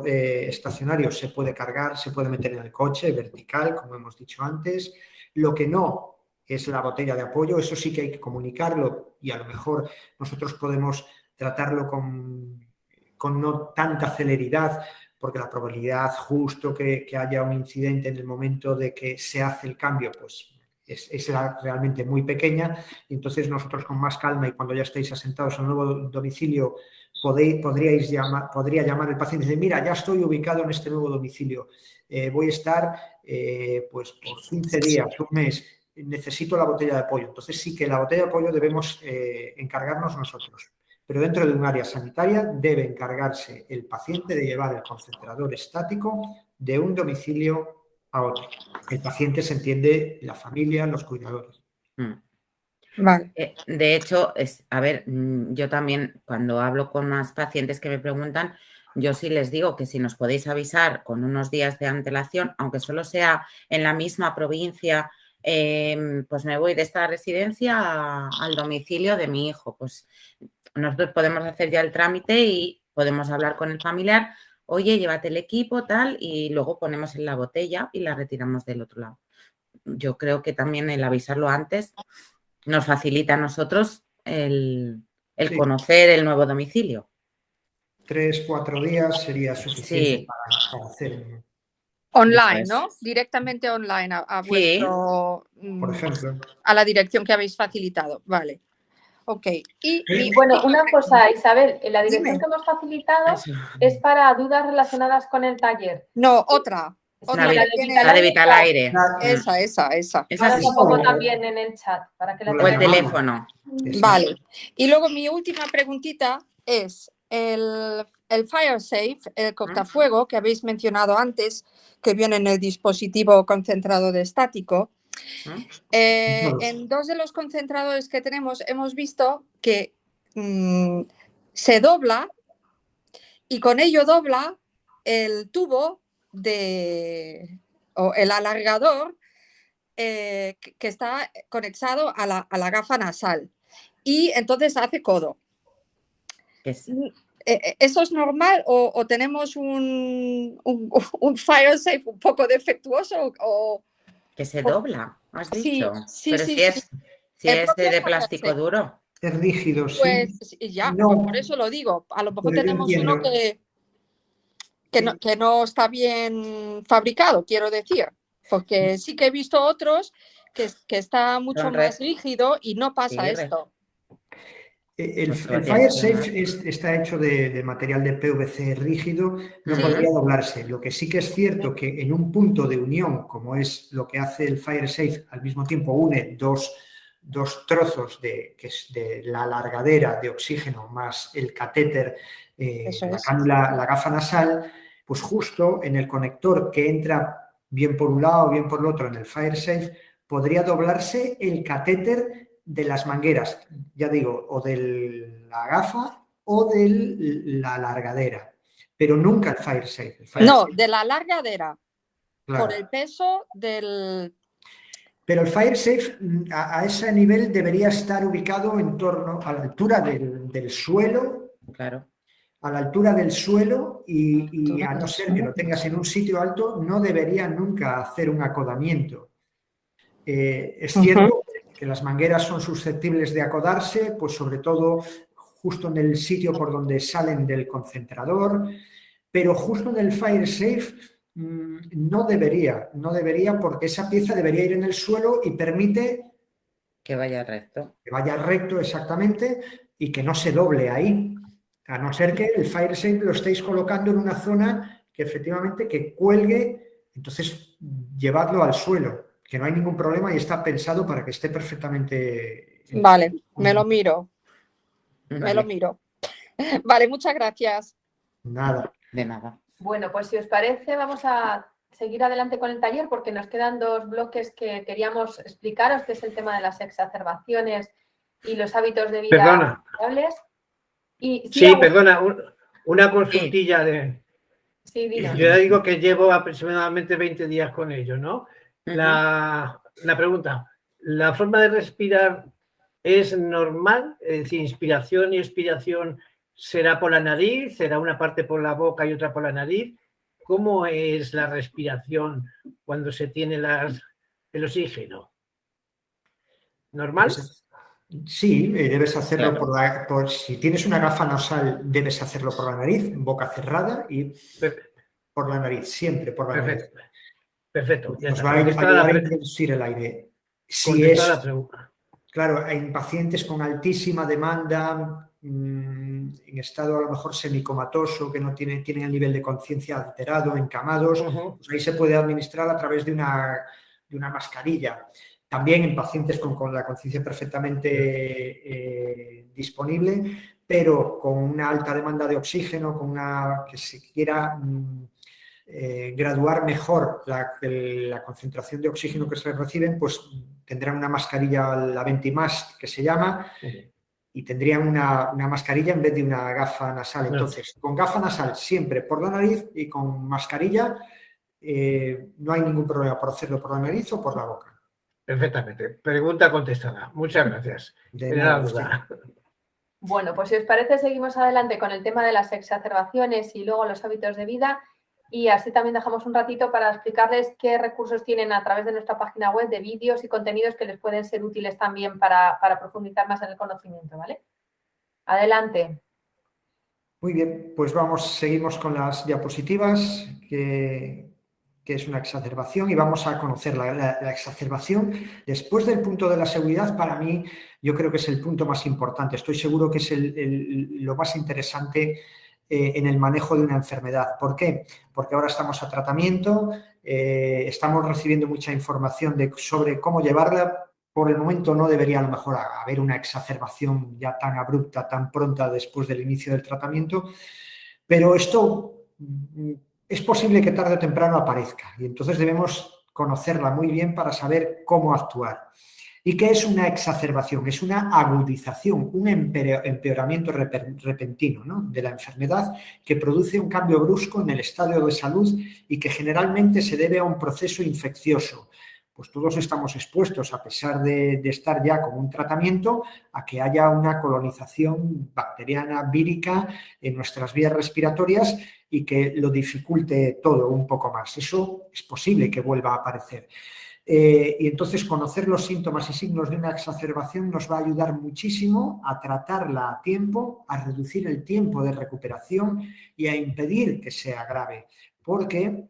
estacionario se puede cargar, se puede meter en el coche vertical, como hemos dicho antes. Lo que no es la botella de apoyo, eso sí que hay que comunicarlo y a lo mejor nosotros podemos tratarlo con no tanta celeridad, porque la probabilidad justo que haya un incidente en el momento de que se hace el cambio, pues es realmente muy pequeña. Y entonces nosotros con más calma y cuando ya estéis asentados en un nuevo domicilio, podría llamar el paciente y decir, mira, ya estoy ubicado en este nuevo domicilio, voy a estar pues por 15 días, un mes, necesito la botella de apoyo. Entonces sí que la botella de apoyo debemos encargarnos nosotros. Pero dentro de un área sanitaria debe encargarse el paciente de llevar el concentrador estático de un domicilio a otro. El paciente se entiende la familia, los cuidadores. Vale. De hecho, a ver, yo también cuando hablo con más pacientes que me preguntan, yo sí les digo que si nos podéis avisar con unos días de antelación, aunque solo sea en la misma provincia, pues me voy de esta residencia al domicilio de mi hijo. Pues nosotros podemos hacer ya el trámite y podemos hablar con el familiar, oye, llévate el equipo, tal, y luego ponemos en la botella y la retiramos del otro lado. Yo creo que también el avisarlo antes nos facilita a nosotros el conocer el nuevo domicilio. 3-4 días sería suficiente para hacer. Online, ¿no? Directamente online a vuestro... Por ejemplo. A la dirección que habéis facilitado. Vale. Ok. Y bueno, una cosa, Isabel, la dirección que hemos facilitado es para dudas relacionadas con el taller. No, otra. La de Vital Aire. Esa. Ahora la pongo también en el chat para que la o el teléfono. Vale. Y luego mi última preguntita es el FireSafe, el cortafuego que habéis mencionado antes, que viene en el dispositivo concentrador estático. En 2 de los concentradores que tenemos hemos visto que se dobla y con ello dobla el tubo o el alargador que está conectado a la gafa nasal y entonces hace codo. ¿Eso es normal o tenemos un FireSafe un poco defectuoso Que se dobla, has Sí, dicho. sí, Pero sí, si es, sí. si El es propio de fajer plástico seco. duro. Es rígido, sí. Pues ya, No, pues por eso lo digo. A lo mejor pero yo tenemos uno entiendo. que no está bien fabricado, quiero decir. Porque sí que he visto otros que está mucho Son más rígido y no pasa sí, esto. El pues lo Fire tienes que Safe está hecho de material de PVC rígido, no Sí. podría doblarse. Lo que sí que es cierto que en un punto de unión, como es lo que hace el Fire Safe, al mismo tiempo une dos trozos que es de la alargadera de oxígeno más el catéter, Eso la es. cánula, la gafa nasal, pues justo en el conector que entra bien por un lado, bien por el otro en el Fire Safe, podría doblarse el catéter de las mangueras, ya digo, o de la gafa o de la alargadera, pero nunca el Fire Safe. No, de la largadera, claro. por el peso del... Pero el Fire Safe a ese nivel debería estar ubicado en torno a la altura del suelo. Claro. A la altura del suelo y a no del ser que suelo. lo tengas en un sitio alto, no debería nunca hacer un acodamiento. Es cierto que las mangueras son susceptibles de acodarse, pues sobre todo justo en el sitio por donde salen del concentrador, pero justo en el Fire Safe no debería porque esa pieza debería ir en el suelo y permite que vaya recto. Que vaya recto exactamente y que no se doble ahí, a no ser que el Fire Safe lo estéis colocando en una zona que efectivamente que cuelgue, entonces llevadlo al suelo, que no hay ningún problema y está pensado para que esté perfectamente... Vale, me lo miro. Vale. Me lo miro. Vale, muchas gracias. Nada. De nada. Bueno, pues si os parece, vamos a seguir adelante con el taller porque nos quedan dos bloques que queríamos explicaros, que es el tema de las exacerbaciones y los hábitos de vida saludables. Sí, perdona, una consultilla de... Sí, dinos. Yo ya digo que llevo aproximadamente 20 días con ello, ¿no? La pregunta, ¿la forma de respirar es normal? Es decir, inspiración y expiración, ¿será por la nariz? ¿Será una parte por la boca y otra por la nariz? ¿Cómo es la respiración cuando se tiene el oxígeno? ¿Normal? Pues, sí, debes hacerlo si tienes una gafa nasal, debes hacerlo por la nariz, boca cerrada y por la nariz, siempre por la nariz. Perfecto. Nos va a ayudar a introducir el aire. Si es, claro, en pacientes con altísima demanda, en estado a lo mejor semicomatoso, que no tienen el nivel de conciencia alterado, encamados, pues ahí se puede administrar a través de una mascarilla. También en pacientes con la conciencia perfectamente disponible, pero con una alta demanda de oxígeno, que se quiera graduar mejor la concentración de oxígeno que se reciben, pues tendrán una mascarilla, la Ventimask, que se llama, y tendrían una mascarilla en vez de una gafa nasal. Entonces, con gafa nasal siempre por la nariz y con mascarilla no hay ningún problema por hacerlo por la nariz o por la boca. Perfectamente. Pregunta contestada. Muchas gracias. Bueno, pues si os parece, seguimos adelante con el tema de las exacerbaciones y luego los hábitos de vida. Y así también dejamos un ratito para explicarles qué recursos tienen a través de nuestra página web de vídeos y contenidos que les pueden ser útiles también para profundizar más en el conocimiento, ¿vale? Adelante. Muy bien, pues seguimos con las diapositivas, que es una exacerbación, y vamos a conocer la exacerbación. Después del punto de la seguridad, para mí, yo creo que es el punto más importante. Estoy seguro que es lo más interesante en el manejo de una enfermedad. ¿Por qué? Porque ahora estamos a tratamiento, estamos recibiendo mucha información sobre cómo llevarla. Por el momento no debería a lo mejor haber una exacerbación ya tan abrupta, tan pronta después del inicio del tratamiento, pero esto es posible que tarde o temprano aparezca y entonces debemos conocerla muy bien para saber cómo actuar. ¿Y qué es una exacerbación? Es una agudización, un empeoramiento repentino, ¿no?, de la enfermedad que produce un cambio brusco en el estado de salud y que generalmente se debe a un proceso infeccioso. Pues todos estamos expuestos, a pesar de estar ya con un tratamiento, a que haya una colonización bacteriana, vírica en nuestras vías respiratorias y que lo dificulte todo un poco más. Eso es posible que vuelva a aparecer. Y entonces conocer los síntomas y signos de una exacerbación nos va a ayudar muchísimo a tratarla a tiempo, a reducir el tiempo de recuperación y a impedir que sea grave, porque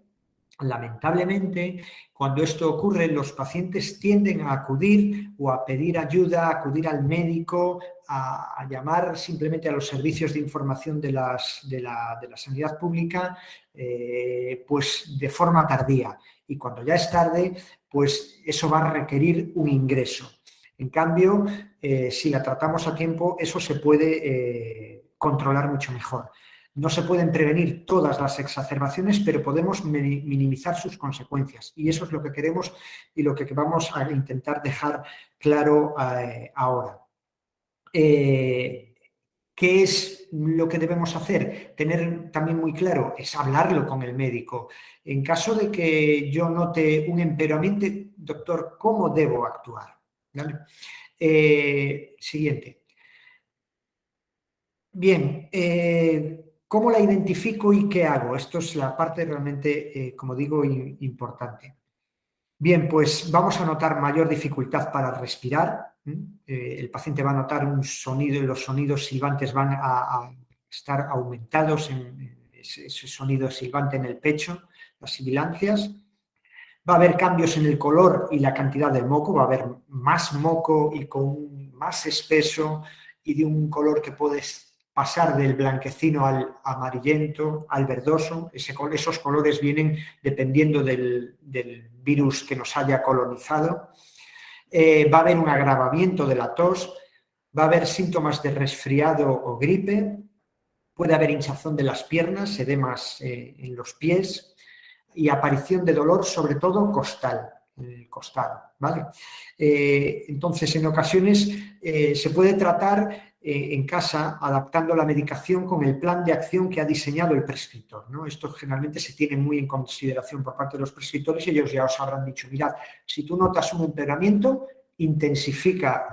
lamentablemente, cuando esto ocurre, los pacientes tienden a acudir o a pedir ayuda, a acudir al médico, a llamar simplemente a los servicios de información de la sanidad pública, pues de forma tardía. Y cuando ya es tarde, pues eso va a requerir un ingreso. En cambio, si la tratamos a tiempo, eso se puede controlar mucho mejor. No se pueden prevenir todas las exacerbaciones, pero podemos minimizar sus consecuencias. Y eso es lo que queremos y lo que vamos a intentar dejar claro ahora. ¿Qué es lo que debemos hacer? Tener también muy claro, es hablarlo con el médico. En caso de que yo note un empeoramiento, doctor, ¿cómo debo actuar? ¿Vale? Siguiente. Bien, ¿cómo la identifico y qué hago? Esto es la parte realmente, como digo, importante. Bien, pues vamos a notar mayor dificultad para respirar. El paciente va a notar un sonido y los sonidos silbantes van a estar aumentados en ese sonido silbante en el pecho, las sibilancias. Va a haber cambios en el color y la cantidad del moco, va a haber más moco y con más espeso y de un color que puede pasar del blanquecino al amarillento, al verdoso. Esos colores vienen dependiendo del virus que nos haya colonizado. Va a haber un agravamiento de la tos, va a haber síntomas de resfriado o gripe, puede haber hinchazón de las piernas, edemas en los pies y aparición de dolor, sobre todo costal, en el costado, ¿vale? Entonces, en ocasiones se puede tratar en casa adaptando la medicación con el plan de acción que ha diseñado el prescriptor, ¿no? Esto generalmente se tiene muy en consideración por parte de los prescriptores y ellos ya os habrán dicho, mirad, si tú notas un empeoramiento, intensifica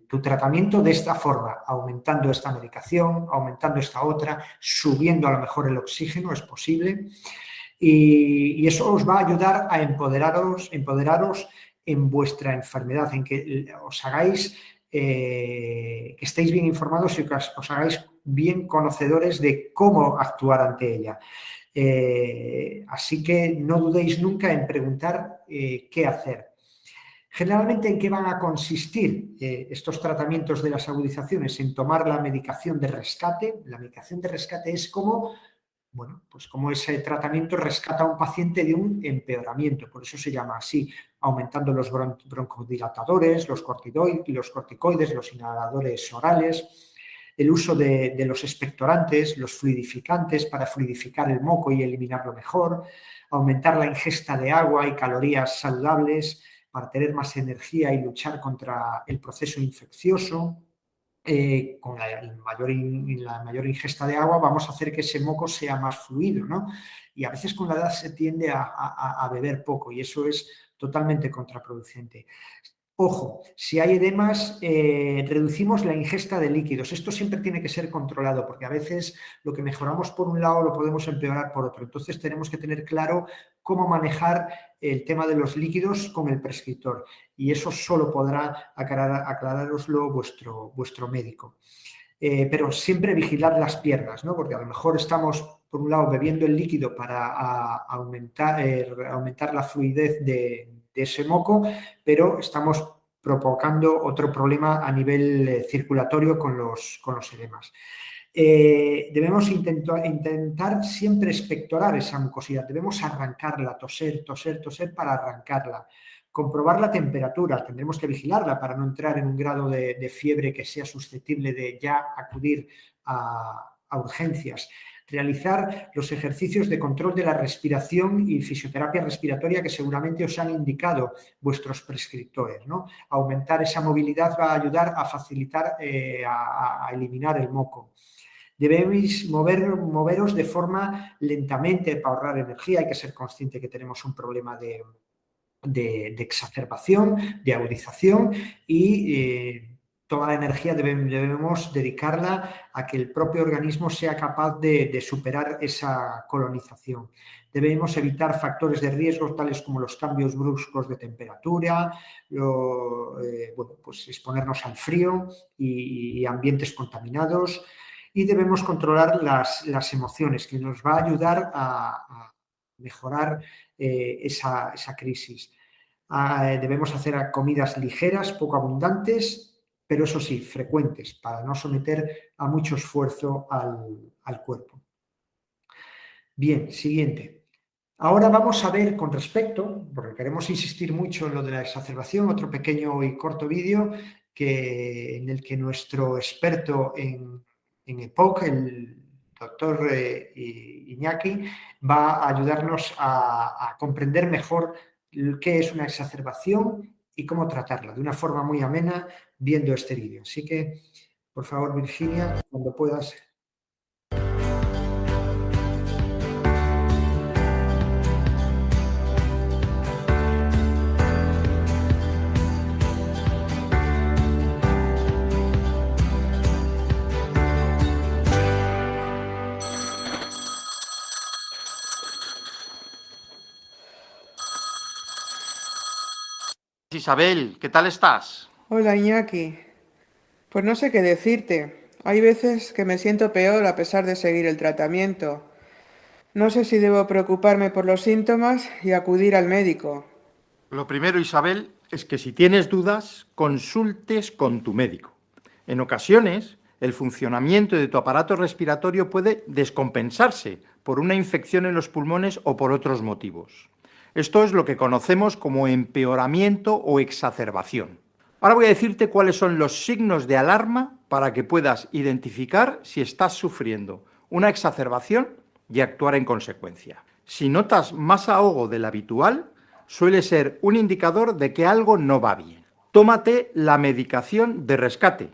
tu tratamiento de esta forma, aumentando esta medicación, aumentando esta otra, subiendo a lo mejor el oxígeno, es posible. Y eso os va a ayudar a empoderaros en vuestra enfermedad, en que os hagáis, que estéis bien informados y que os hagáis bien conocedores de cómo actuar ante ella. Así que no dudéis nunca en preguntar qué hacer. Generalmente, ¿en qué van a consistir estos tratamientos de las agudizaciones? En tomar la medicación de rescate. La medicación de rescate es como... Bueno, pues como ese tratamiento rescata a un paciente de un empeoramiento, por eso se llama así, aumentando los broncodilatadores, los corticoides, los inhaladores orales, el uso de los expectorantes, los fluidificantes para fluidificar el moco y eliminarlo mejor, aumentar la ingesta de agua y calorías saludables para tener más energía y luchar contra el proceso infeccioso. Con la mayor ingesta de agua vamos a hacer que ese moco sea más fluido, ¿no? Y a veces con la edad se tiende a beber poco y eso es totalmente contraproducente. Ojo, si hay edemas, reducimos la ingesta de líquidos. Esto siempre tiene que ser controlado porque a veces lo que mejoramos por un lado lo podemos empeorar por otro. Entonces tenemos que tener claro cómo manejar el tema de los líquidos con el prescriptor y eso solo podrá aclarároslo vuestro médico. Pero siempre vigilar las piernas, ¿no? Porque a lo mejor estamos, por un lado, bebiendo el líquido para aumentar la fluidez de ese moco, pero estamos provocando otro problema a nivel circulatorio con los edemas. Debemos intentar siempre expectorar esa mucosidad, debemos arrancarla, toser para arrancarla. Comprobar la temperatura, tendremos que vigilarla para no entrar en un grado de fiebre que sea susceptible de ya acudir a urgencias. Realizar los ejercicios de control de la respiración y fisioterapia respiratoria que seguramente os han indicado vuestros prescriptores, ¿no? Aumentar esa movilidad va a ayudar a facilitar, a eliminar el moco. Debéis moveros de forma lentamente para ahorrar energía. Hay que ser consciente que tenemos un problema de exacerbación, de agudización y toda la energía debemos dedicarla a que el propio organismo sea capaz de superar esa colonización. Debemos evitar factores de riesgo tales como los cambios bruscos de temperatura, pues exponernos al frío y ambientes contaminados, y debemos controlar las emociones, que nos va a ayudar a mejorar esa crisis. Debemos hacer comidas ligeras, poco abundantes, pero eso sí, frecuentes, para no someter a mucho esfuerzo al cuerpo. Bien, siguiente. Ahora vamos a ver con respecto, porque queremos insistir mucho en lo de la exacerbación, otro pequeño y corto vídeo en el que nuestro experto en EPOC, el doctor Iñaki, va a ayudarnos a comprender mejor qué es una exacerbación y cómo tratarla de una forma muy amena viendo este vídeo. Así que, por favor, Virginia, cuando puedas. Isabel, ¿qué tal estás? Hola Iñaki. Pues no sé qué decirte. Hay veces que me siento peor a pesar de seguir el tratamiento. No sé si debo preocuparme por los síntomas y acudir al médico. Lo primero, Isabel, es que si tienes dudas, consultes con tu médico. En ocasiones, el funcionamiento de tu aparato respiratorio puede descompensarse por una infección en los pulmones o por otros motivos. Esto es lo que conocemos como empeoramiento o exacerbación. Ahora voy a decirte cuáles son los signos de alarma para que puedas identificar si estás sufriendo una exacerbación y actuar en consecuencia. Si notas más ahogo del habitual, suele ser un indicador de que algo no va bien. Tómate la medicación de rescate,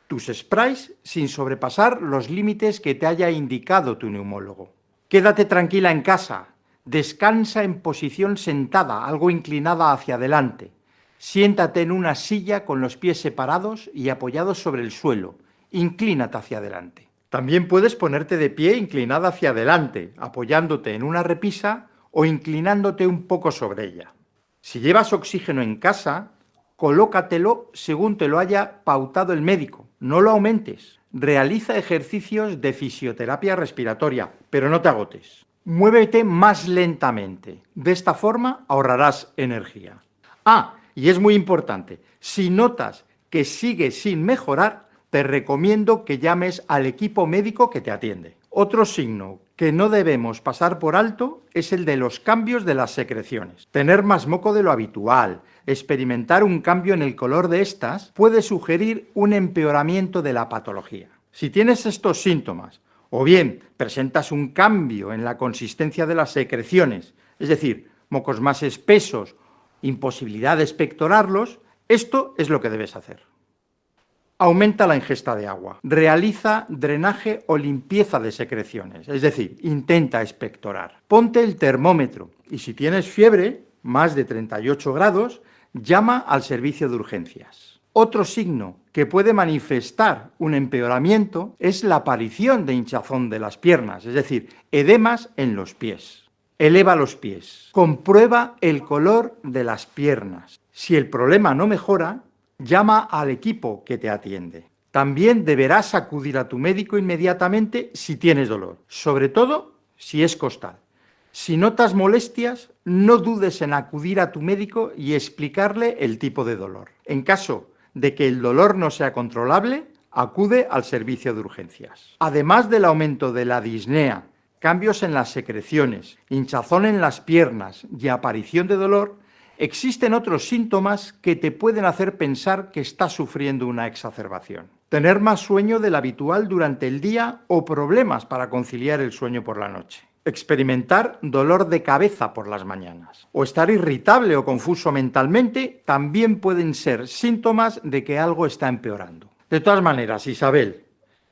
tus sprays sin sobrepasar los límites que te haya indicado tu neumólogo. Quédate tranquila en casa. Descansa en posición sentada, algo inclinada hacia adelante. Siéntate en una silla con los pies separados y apoyados sobre el suelo. Inclínate hacia adelante. También puedes ponerte de pie inclinada hacia adelante, apoyándote en una repisa o inclinándote un poco sobre ella. Si llevas oxígeno en casa, colócatelo según te lo haya pautado el médico. No lo aumentes. Realiza ejercicios de fisioterapia respiratoria, pero no te agotes. Muévete más lentamente. De esta forma ahorrarás energía. Y es muy importante, si notas que sigue sin mejorar, te recomiendo que llames al equipo médico que te atiende. Otro signo que no debemos pasar por alto es el de los cambios de las secreciones. Tener más moco de lo habitual, experimentar un cambio en el color de estas, puede sugerir un empeoramiento de la patología. Si tienes estos síntomas, o bien presentas un cambio en la consistencia de las secreciones, es decir, mocos más espesos, imposibilidad de expectorarlos, esto es lo que debes hacer. Aumenta la ingesta de agua. Realiza drenaje o limpieza de secreciones, es decir, intenta expectorar. Ponte el termómetro y si tienes fiebre, más de 38 grados, llama al servicio de urgencias. Otro signo que puede manifestar un empeoramiento es la aparición de hinchazón de las piernas, es decir, edemas en los pies. Eleva los pies. Comprueba el color de las piernas. Si el problema no mejora, llama al equipo que te atiende. También deberás acudir a tu médico inmediatamente si tienes dolor, sobre todo si es costal. Si notas molestias, no dudes en acudir a tu médico y explicarle el tipo de dolor. En caso de que el dolor no sea controlable, acude al servicio de urgencias. Además del aumento de la disnea, cambios en las secreciones, hinchazón en las piernas y aparición de dolor, existen otros síntomas que te pueden hacer pensar que estás sufriendo una exacerbación. Tener más sueño del habitual durante el día o problemas para conciliar el sueño por la noche. Experimentar dolor de cabeza por las mañanas o estar irritable o confuso mentalmente también pueden ser síntomas de que algo está empeorando. De todas maneras, Isabel,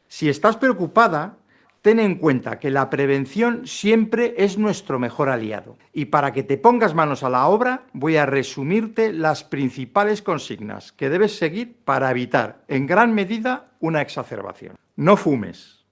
si estás preocupada, ten en cuenta que la prevención siempre es nuestro mejor aliado. Y para que te pongas manos a la obra, voy a resumirte las principales consignas que debes seguir para evitar, en gran medida, una exacerbación. No fumes.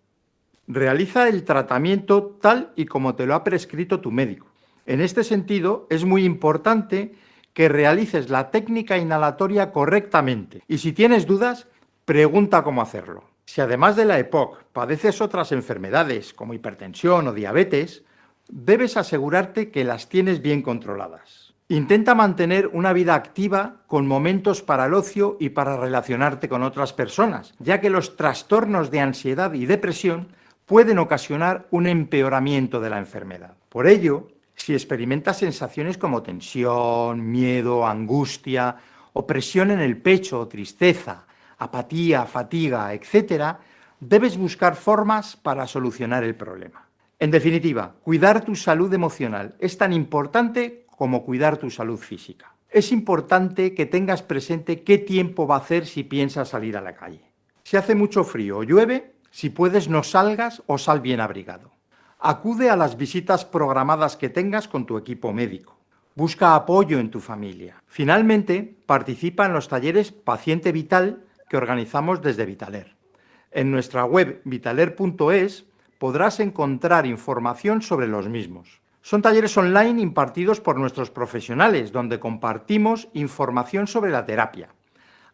Realiza el tratamiento tal y como te lo ha prescrito tu médico. En este sentido, es muy importante que realices la técnica inhalatoria correctamente. Y si tienes dudas, pregunta cómo hacerlo. Si además de la EPOC padeces otras enfermedades como hipertensión o diabetes, debes asegurarte que las tienes bien controladas. Intenta mantener una vida activa con momentos para el ocio y para relacionarte con otras personas, ya que los trastornos de ansiedad y depresión pueden ocasionar un empeoramiento de la enfermedad. Por ello, si experimentas sensaciones como tensión, miedo, angustia, opresión en el pecho o tristeza, apatía, fatiga, etc., debes buscar formas para solucionar el problema. En definitiva, cuidar tu salud emocional es tan importante como cuidar tu salud física. Es importante que tengas presente qué tiempo va a hacer si piensas salir a la calle. Si hace mucho frío o llueve, si puedes no salgas o sal bien abrigado. Acude a las visitas programadas que tengas con tu equipo médico. Busca apoyo en tu familia. Finalmente, participa en los talleres Paciente Vital que organizamos desde Vitaler. En nuestra web vitaler.es podrás encontrar información sobre los mismos. Son talleres online impartidos por nuestros profesionales, donde compartimos información sobre la terapia.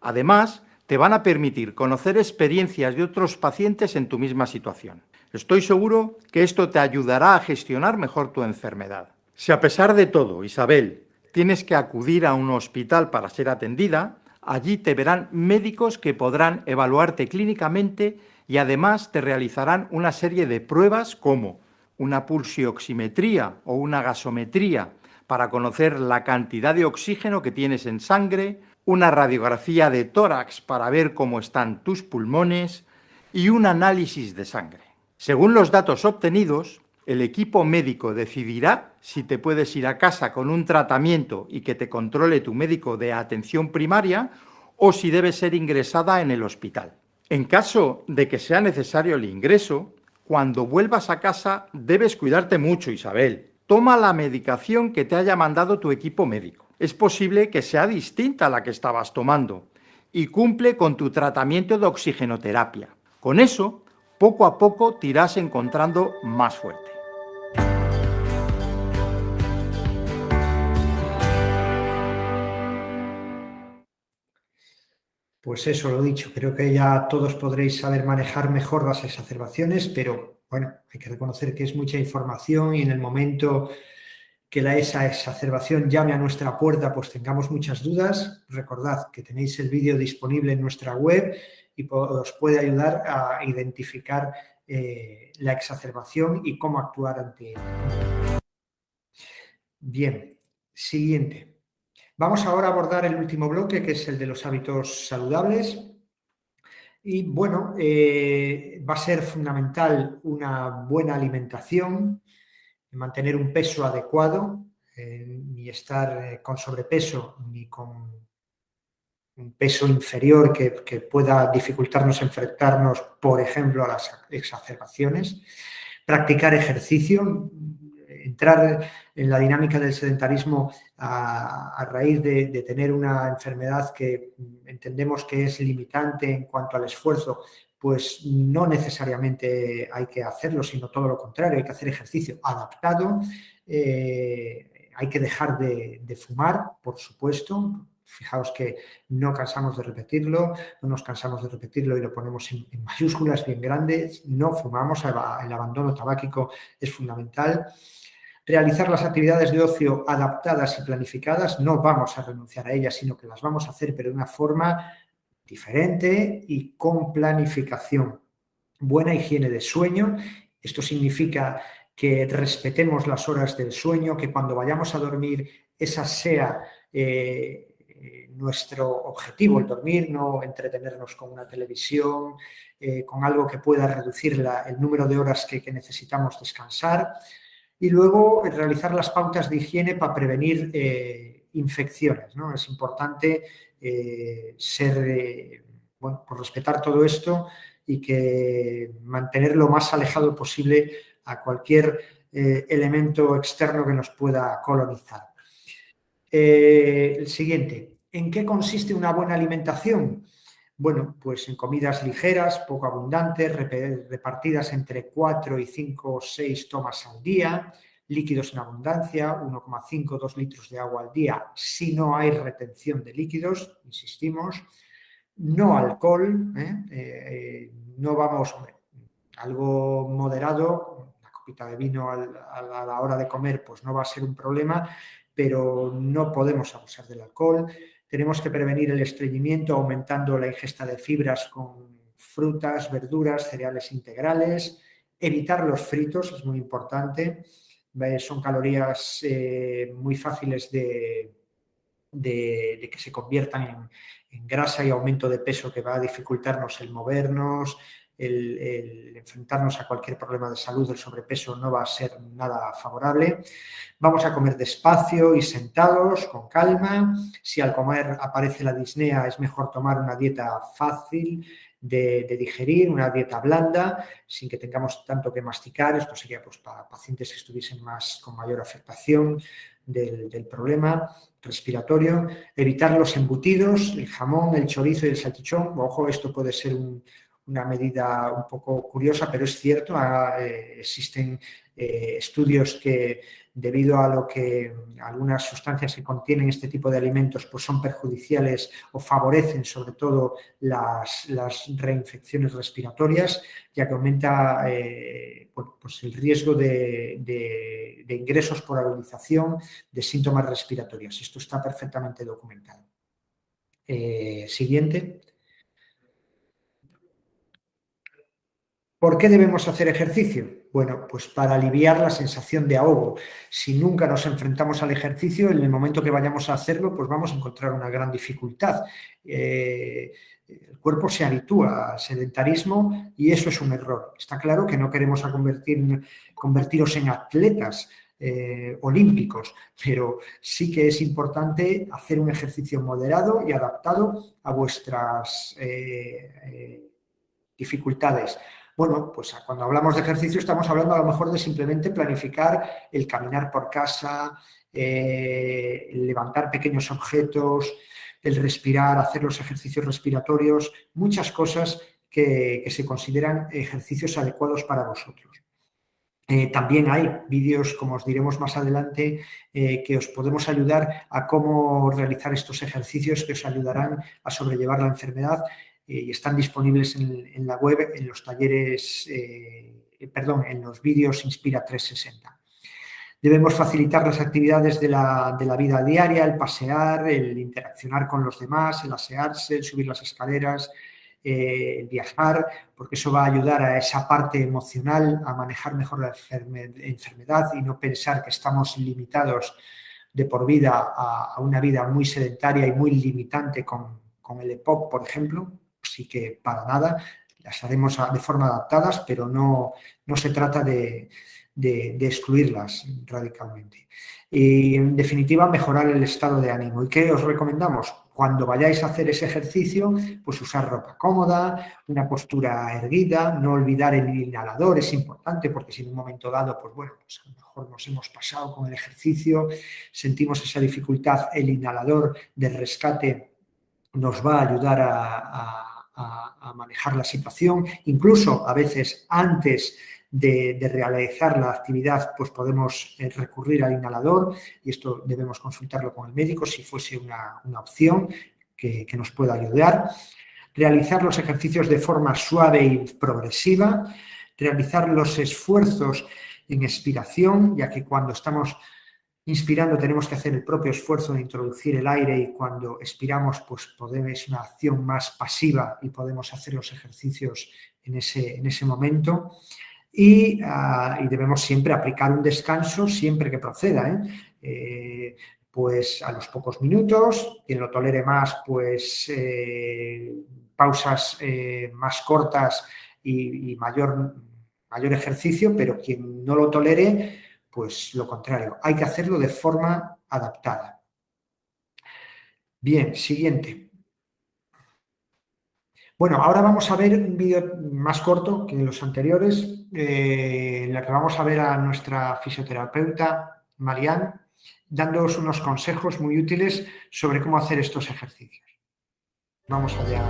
Además, te van a permitir conocer experiencias de otros pacientes en tu misma situación. Estoy seguro que esto te ayudará a gestionar mejor tu enfermedad. Si a pesar de todo, Isabel, tienes que acudir a un hospital para ser atendida, allí te verán médicos que podrán evaluarte clínicamente y además te realizarán una serie de pruebas como una pulsioximetría o una gasometría para conocer la cantidad de oxígeno que tienes en sangre, una radiografía de tórax para ver cómo están tus pulmones y un análisis de sangre. Según los datos obtenidos, el equipo médico decidirá si te puedes ir a casa con un tratamiento y que te controle tu médico de atención primaria o si debes ser ingresada en el hospital. En caso de que sea necesario el ingreso, cuando vuelvas a casa debes cuidarte mucho, Isabel. Toma la medicación que te haya mandado tu equipo médico. Es posible que sea distinta a la que estabas tomando y cumple con tu tratamiento de oxigenoterapia. Con eso, poco a poco te irás encontrando más fuerte. Pues eso, lo dicho, creo que ya todos podréis saber manejar mejor las exacerbaciones, pero bueno, hay que reconocer que es mucha información y en el momento que esa exacerbación llame a nuestra puerta, pues tengamos muchas dudas. Recordad que tenéis el vídeo disponible en nuestra web y os puede ayudar a identificar la exacerbación y cómo actuar ante ella. Bien, siguiente. Vamos ahora a abordar el último bloque, que es el de los hábitos saludables. Y bueno, va a ser fundamental una buena alimentación, mantener un peso adecuado, ni estar con sobrepeso ni con un peso inferior que pueda dificultarnos enfrentarnos, por ejemplo, a las exacerbaciones. Practicar ejercicio, entrar en la dinámica del sedentarismo a raíz de tener una enfermedad que entendemos que es limitante en cuanto al esfuerzo, pues no necesariamente hay que hacerlo, sino todo lo contrario, hay que hacer ejercicio adaptado, hay que dejar de fumar, por supuesto. Fijaos que no cansamos de repetirlo, no nos cansamos de repetirlo y lo ponemos en mayúsculas bien grandes. No fumamos, el abandono tabáquico es fundamental. Realizar las actividades de ocio adaptadas y planificadas, no vamos a renunciar a ellas, sino que las vamos a hacer, pero de una forma diferente y con planificación. Buena higiene de sueño, esto significa que respetemos las horas del sueño, que cuando vayamos a dormir esa sea nuestro objetivo, el dormir, no entretenernos con una televisión, con algo que pueda reducir el número de horas que necesitamos descansar. Y luego realizar las pautas de higiene para prevenir infecciones, ¿no? Es importante por respetar todo esto y que mantener lo más alejado posible a cualquier elemento externo que nos pueda colonizar. El siguiente, ¿en qué consiste una buena alimentación? Bueno, pues en comidas ligeras, poco abundantes, repartidas entre 4 y 5 o 6 tomas al día, líquidos en abundancia, 1,5 2 litros de agua al día si no hay retención de líquidos, insistimos, no alcohol, no vamos, hombre, algo moderado, una copita de vino a la hora de comer pues no va a ser un problema, pero no podemos abusar del alcohol. Tenemos que prevenir el estreñimiento aumentando la ingesta de fibras con frutas, verduras, cereales integrales, evitar los fritos, es muy importante, son calorías muy fáciles de que se conviertan en grasa y aumento de peso que va a dificultarnos el movernos, el enfrentarnos a cualquier problema de salud. El sobrepeso no va a ser nada favorable. Vamos a comer despacio y sentados, con calma. Si al comer aparece la disnea, es mejor tomar una dieta fácil de digerir, una dieta blanda, sin que tengamos tanto que masticar. Esto sería pues, para pacientes que estuviesen con mayor afectación del problema respiratorio. Evitar los embutidos, el jamón, el chorizo y el salchichón. Ojo, esto puede ser una medida un poco curiosa, pero es cierto, existen estudios que debido a lo que algunas sustancias que contienen este tipo de alimentos pues son perjudiciales o favorecen sobre todo las reinfecciones respiratorias, ya que aumenta pues el riesgo de ingresos por agudización de síntomas respiratorios. Esto está perfectamente documentado. Siguiente. ¿Por qué debemos hacer ejercicio? Bueno, pues para aliviar la sensación de ahogo. Si nunca nos enfrentamos al ejercicio, en el momento que vayamos a hacerlo, pues vamos a encontrar una gran dificultad. El cuerpo se habitúa al sedentarismo y eso es un error. Está claro que no queremos convertiros en atletas olímpicos, pero sí que es importante hacer un ejercicio moderado y adaptado a vuestras dificultades. Bueno, pues cuando hablamos de ejercicio estamos hablando a lo mejor de simplemente planificar el caminar por casa, el levantar pequeños objetos, el respirar, hacer los ejercicios respiratorios, muchas cosas que se consideran ejercicios adecuados para vosotros. También hay vídeos, como os diremos más adelante, que os podemos ayudar a cómo realizar estos ejercicios que os ayudarán a sobrellevar la enfermedad. Y están disponibles en la web, en los talleres, en los vídeos Inspira 360. Debemos facilitar las actividades de la vida diaria, el pasear, el interaccionar con los demás, el asearse, el subir las escaleras, el viajar, porque eso va a ayudar a esa parte emocional a manejar mejor la enfermedad y no pensar que estamos limitados de por vida a una vida muy sedentaria y muy limitante con el EPOC, por ejemplo. Así que para nada, las haremos de forma adaptadas, pero no se trata de excluirlas radicalmente. Y en definitiva, mejorar el estado de ánimo. ¿Y qué os recomendamos? Cuando vayáis a hacer ese ejercicio, pues usar ropa cómoda, una postura erguida, no olvidar el inhalador, es importante porque si en un momento dado, pues bueno, pues a lo mejor nos hemos pasado con el ejercicio, sentimos esa dificultad, el inhalador de rescate nos va a ayudar a manejar la situación. Incluso a veces antes de realizar la actividad, pues podemos recurrir al inhalador y esto debemos consultarlo con el médico si fuese una opción que nos pueda ayudar. Realizar los ejercicios de forma suave y progresiva. Realizar los esfuerzos en expiración, ya que cuando estamos inspirando tenemos que hacer el propio esfuerzo de introducir el aire y cuando expiramos pues es una acción más pasiva y podemos hacer los ejercicios en ese momento. Y debemos siempre aplicar un descanso siempre que proceda, pues a los pocos minutos, quien lo tolere más pues pausas más cortas y mayor ejercicio, pero quien no lo tolere pues lo contrario, hay que hacerlo de forma adaptada. Bien, siguiente. Bueno, ahora vamos a ver un vídeo más corto que los anteriores, en la que vamos a ver a nuestra fisioterapeuta, Marianne, dándoos unos consejos muy útiles sobre cómo hacer estos ejercicios. Vamos allá.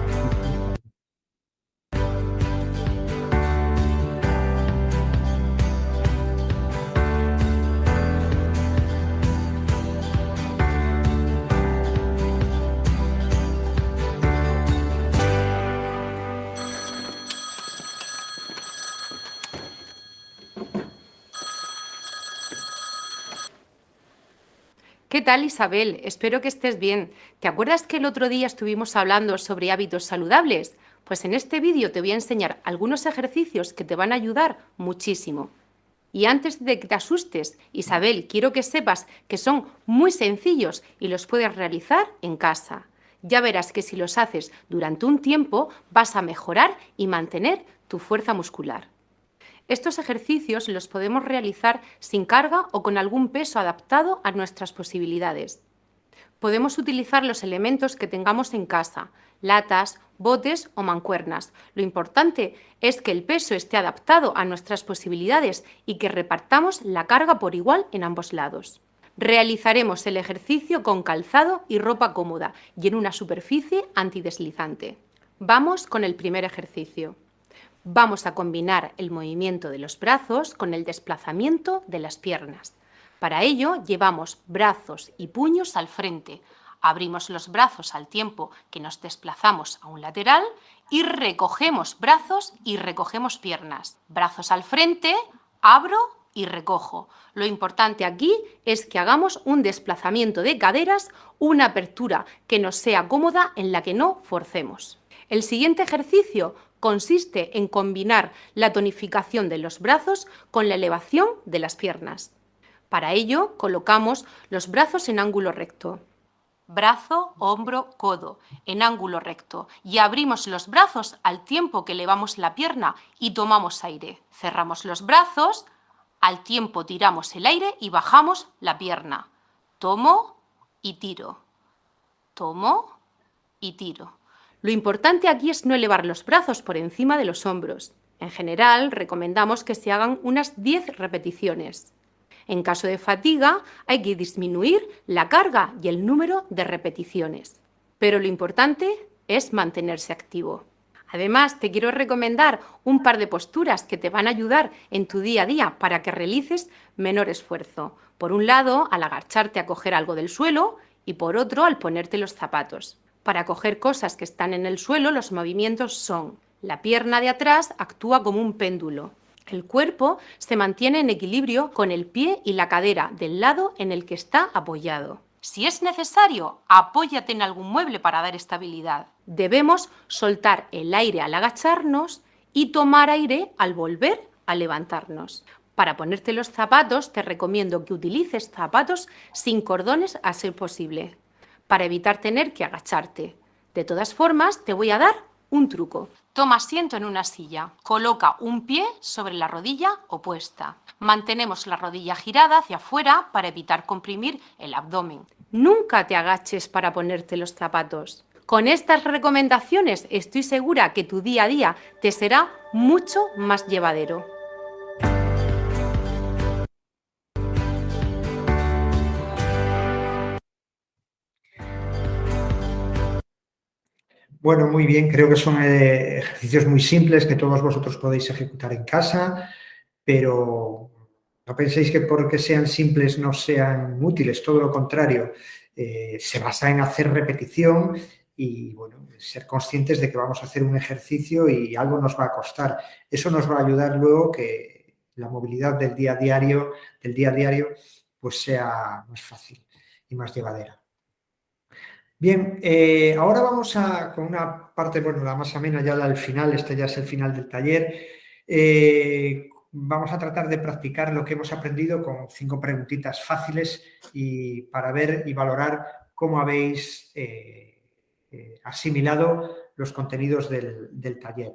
¿Qué tal, Isabel? Espero que estés bien. ¿Te acuerdas que el otro día estuvimos hablando sobre hábitos saludables? Pues en este vídeo te voy a enseñar algunos ejercicios que te van a ayudar muchísimo. Y antes de que te asustes, Isabel, quiero que sepas que son muy sencillos y los puedes realizar en casa. Ya verás que si los haces durante un tiempo vas a mejorar y mantener tu fuerza muscular. Estos ejercicios los podemos realizar sin carga o con algún peso adaptado a nuestras posibilidades. Podemos utilizar los elementos que tengamos en casa, latas, botes o mancuernas. Lo importante es que el peso esté adaptado a nuestras posibilidades y que repartamos la carga por igual en ambos lados. Realizaremos el ejercicio con calzado y ropa cómoda y en una superficie antideslizante. Vamos con el primer ejercicio. Vamos a combinar el movimiento de los brazos con el desplazamiento de las piernas. Para ello llevamos brazos y puños al frente. Abrimos los brazos al tiempo que nos desplazamos a un lateral y recogemos brazos y recogemos piernas. Brazos al frente, abro y recojo. Lo importante aquí es que hagamos un desplazamiento de caderas, una apertura que nos sea cómoda en la que no forcemos. El siguiente ejercicio consiste en combinar la tonificación de los brazos con la elevación de las piernas. Para ello, colocamos los brazos en ángulo recto. Brazo, hombro, codo, en ángulo recto. Y abrimos los brazos al tiempo que elevamos la pierna y tomamos aire. Cerramos los brazos, al tiempo tiramos el aire y bajamos la pierna. Tomo y tiro. Tomo y tiro. Lo importante aquí es no elevar los brazos por encima de los hombros. En general, recomendamos que se hagan unas 10 repeticiones. En caso de fatiga, hay que disminuir la carga y el número de repeticiones. Pero lo importante es mantenerse activo. Además, te quiero recomendar un par de posturas que te van a ayudar en tu día a día para que realices menor esfuerzo. Por un lado, al agacharte a coger algo del suelo y por otro, al ponerte los zapatos. Para coger cosas que están en el suelo, los movimientos son: la pierna de atrás actúa como un péndulo. El cuerpo se mantiene en equilibrio con el pie y la cadera del lado en el que está apoyado. Si es necesario, apóyate en algún mueble para dar estabilidad. Debemos soltar el aire al agacharnos y tomar aire al volver a levantarnos. Para ponerte los zapatos, te recomiendo que utilices zapatos sin cordones a ser posible, para evitar tener que agacharte. De todas formas, te voy a dar un truco. Toma asiento en una silla. Coloca un pie sobre la rodilla opuesta. Mantenemos la rodilla girada hacia afuera para evitar comprimir el abdomen. Nunca te agaches para ponerte los zapatos. Con estas recomendaciones estoy segura que tu día a día te será mucho más llevadero. Bueno, muy bien, creo que son ejercicios muy simples que todos vosotros podéis ejecutar en casa, pero no penséis que porque sean simples no sean útiles, todo lo contrario, se basa en hacer repetición y, bueno, ser conscientes de que vamos a hacer un ejercicio y algo nos va a costar. Eso nos va a ayudar luego que la movilidad del día a diario, pues sea más fácil y más llevadera. Bien, ahora vamos con una parte, bueno, la más amena, ya al final, este ya es el final del taller. Vamos a tratar de practicar lo que hemos aprendido con 5 preguntitas fáciles y para ver y valorar cómo habéis asimilado los contenidos del taller.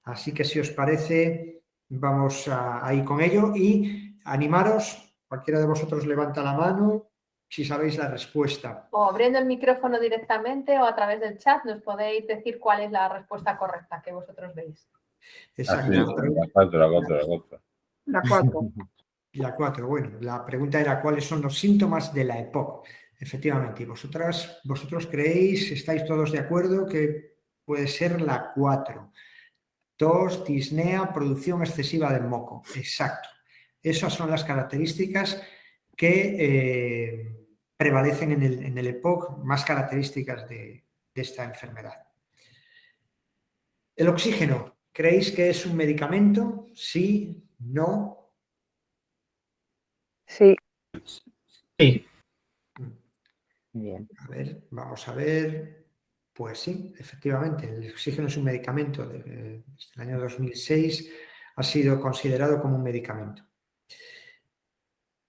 Así que si os parece, vamos a ir con ello y animaros, cualquiera de vosotros levanta la mano si sabéis la respuesta. O abriendo el micrófono directamente o a través del chat nos podéis decir cuál es la respuesta correcta que vosotros veis. Exacto. La 4. La 4. La 4, bueno, la pregunta era ¿cuáles son los síntomas de la EPOC? Efectivamente, y vosotros creéis, estáis todos de acuerdo que puede ser la 4. Tos, disnea, producción excesiva de moco. Exacto. Esas son las características que prevalecen en el EPOC, más características de esta enfermedad. El oxígeno, ¿creéis que es un medicamento? Sí, no. Sí. Sí. Bien. A ver, vamos a ver. Pues sí, efectivamente, el oxígeno es un medicamento. Desde el año 2006 ha sido considerado como un medicamento.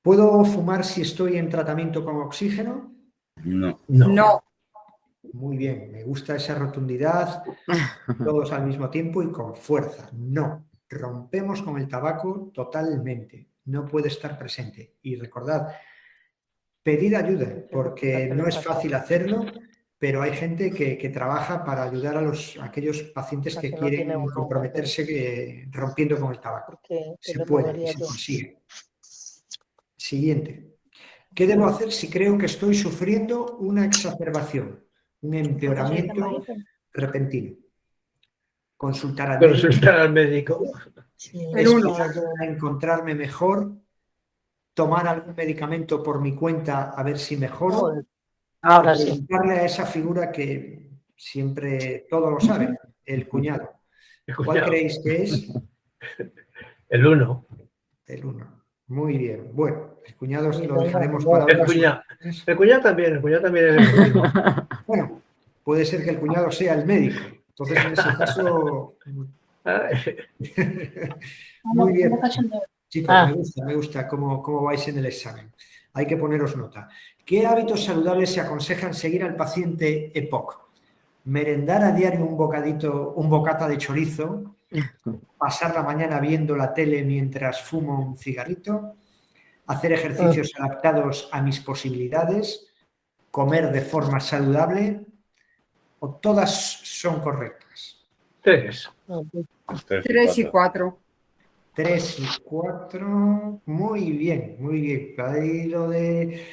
¿Puedo fumar si estoy en tratamiento con oxígeno? No. No. Muy bien, me gusta esa rotundidad, todos al mismo tiempo y con fuerza. No, rompemos con el tabaco totalmente. No puede estar presente. Y recordad, pedid ayuda, porque no es fácil hacerlo, pero hay gente que trabaja para ayudar a aquellos pacientes que quieren comprometerse rompiendo con el tabaco. Se puede, se consigue. Siguiente. ¿Qué debo hacer si creo que estoy sufriendo una exacerbación, un empeoramiento repentino? Consultar al médico. Consultar al médico. El 1. A encontrarme mejor, tomar algún medicamento por mi cuenta a ver si mejoro. Ahora y sí. preguntarle a esa figura que siempre todo lo sabe, el cuñado. ¿Cuál creéis que es? El 1. El 1. Muy bien. Bueno, el cuñado lo dejaremos para El cuñado también es el último. Bueno, puede ser que el cuñado sea el médico. Entonces, en ese caso... Muy bien. Chicos, me gusta cómo vais en el examen. Hay que poneros nota. ¿Qué hábitos saludables se aconsejan seguir al paciente EPOC? Merendar a diario un bocata de chorizo, pasar la mañana viendo la tele mientras fumo un cigarrito, hacer ejercicios adaptados a mis posibilidades, comer de forma saludable, o todas son correctas. 3. 3 y 4. 3 y 4, muy bien, muy bien. Ahí lo de,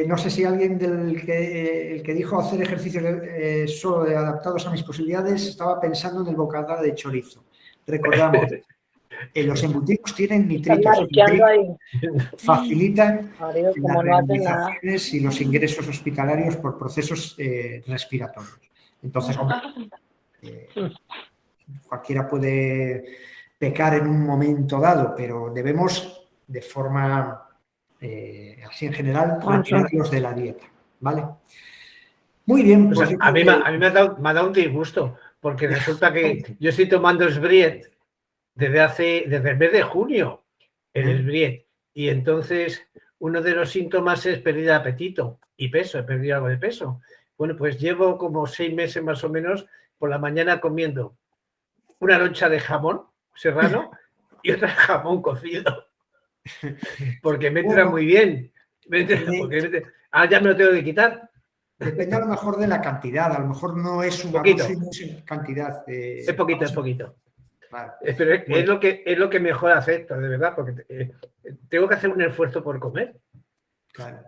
no sé si alguien el que dijo hacer ejercicios solo adaptados a mis posibilidades estaba pensando en el bocata de chorizo. Recordamos, los embutidos tienen nitritos, facilitan las realizaciones y los ingresos hospitalarios por procesos respiratorios. Entonces, cualquiera puede pecar en un momento dado, pero debemos, de forma así en general, retirarlos de la dieta, ¿vale? Muy bien. Pues a mí me ha dado un disgusto, porque resulta que yo estoy tomando Sbriet desde el mes de junio, el Sbriet, y entonces uno de los síntomas es pérdida de apetito y peso, he perdido algo de peso. Bueno, pues llevo como 6 meses más o menos por la mañana comiendo una loncha de jamón serrano y otra jamón cocido, porque me entra muy bien. Ahora ya me lo tengo que quitar. Depende a lo mejor de la cantidad, a lo mejor no es una dosis, cantidad. Es poquito. Claro. Pero es lo que mejor acepto, de verdad, porque tengo que hacer un esfuerzo por comer. Claro.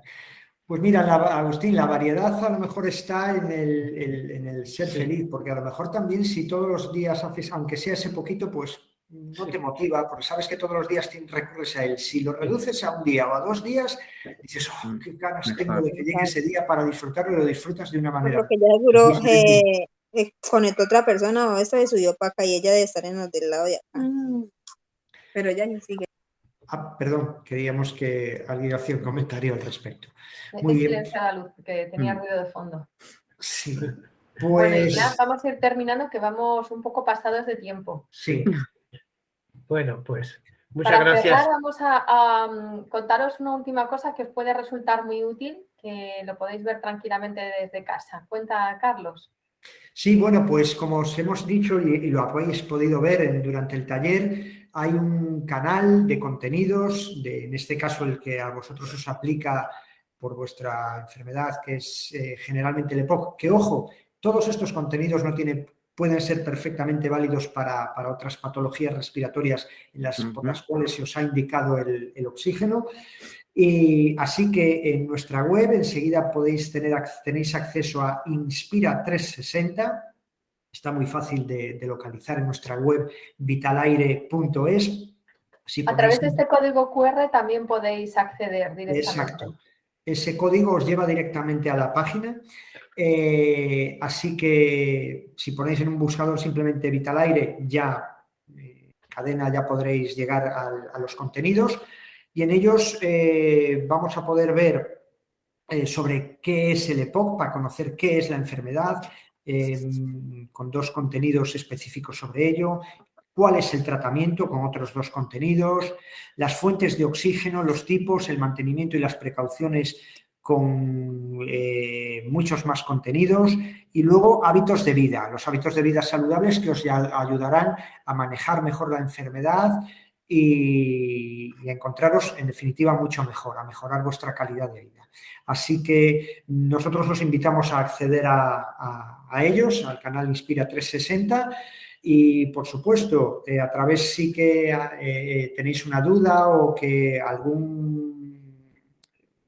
Pues mira, Agustín, la variedad a lo mejor está en el ser feliz, porque a lo mejor también si todos los días haces, aunque sea ese poquito, pues no te motiva, porque sabes que todos los días recurres a él. Si lo reduces a un día o a 2 días, dices, oh, qué ganas tengo de que llegue ese día para disfrutarlo, y lo disfrutas de una manera. Porque ya seguro conectó otra persona o esta le subió para acá y ella debe estar en los del lado de acá. Pero ya ni sigue. Perdón, queríamos que alguien hacía un comentario al respecto. Muy bien. Silencia la luz, que tenía ruido de fondo. Sí. Pues... Bueno, ya vamos a ir terminando, que vamos un poco pasados de tiempo. Sí. Bueno, pues muchas gracias. Para empezar, vamos a contaros una última cosa que os puede resultar muy útil, que lo podéis ver tranquilamente desde casa. Cuenta, Carlos. Sí, bueno, pues como os hemos dicho y lo habéis podido ver durante el taller, hay un canal de contenidos, en este caso el que a vosotros os aplica por vuestra enfermedad, que es generalmente el EPOC, que ojo, todos estos contenidos pueden ser perfectamente válidos para otras patologías respiratorias por las cuales se os ha indicado el oxígeno. Y así que en nuestra web enseguida tenéis acceso a Inspira 360. Está muy fácil de localizar en nuestra web vitalaire.es. A través de este código QR también podéis acceder directamente. Exacto. Ese código os lleva directamente a la página. Así que si ponéis en un buscador simplemente Vitalaire, cadena, ya podréis llegar a los contenidos. Y en ellos vamos a poder ver sobre qué es el EPOC, para conocer qué es la enfermedad, con 2 contenidos específicos sobre ello, cuál es el tratamiento con otros 2 contenidos, las fuentes de oxígeno, los tipos, el mantenimiento y las precauciones con muchos más contenidos, y luego hábitos de vida, los hábitos de vida saludables que os ayudarán a manejar mejor la enfermedad y encontraros, en definitiva, mucho mejor, a mejorar vuestra calidad de vida. Así que nosotros os invitamos a acceder a ellos, al canal Inspira 360, y, por supuesto, a través sí que tenéis una duda o que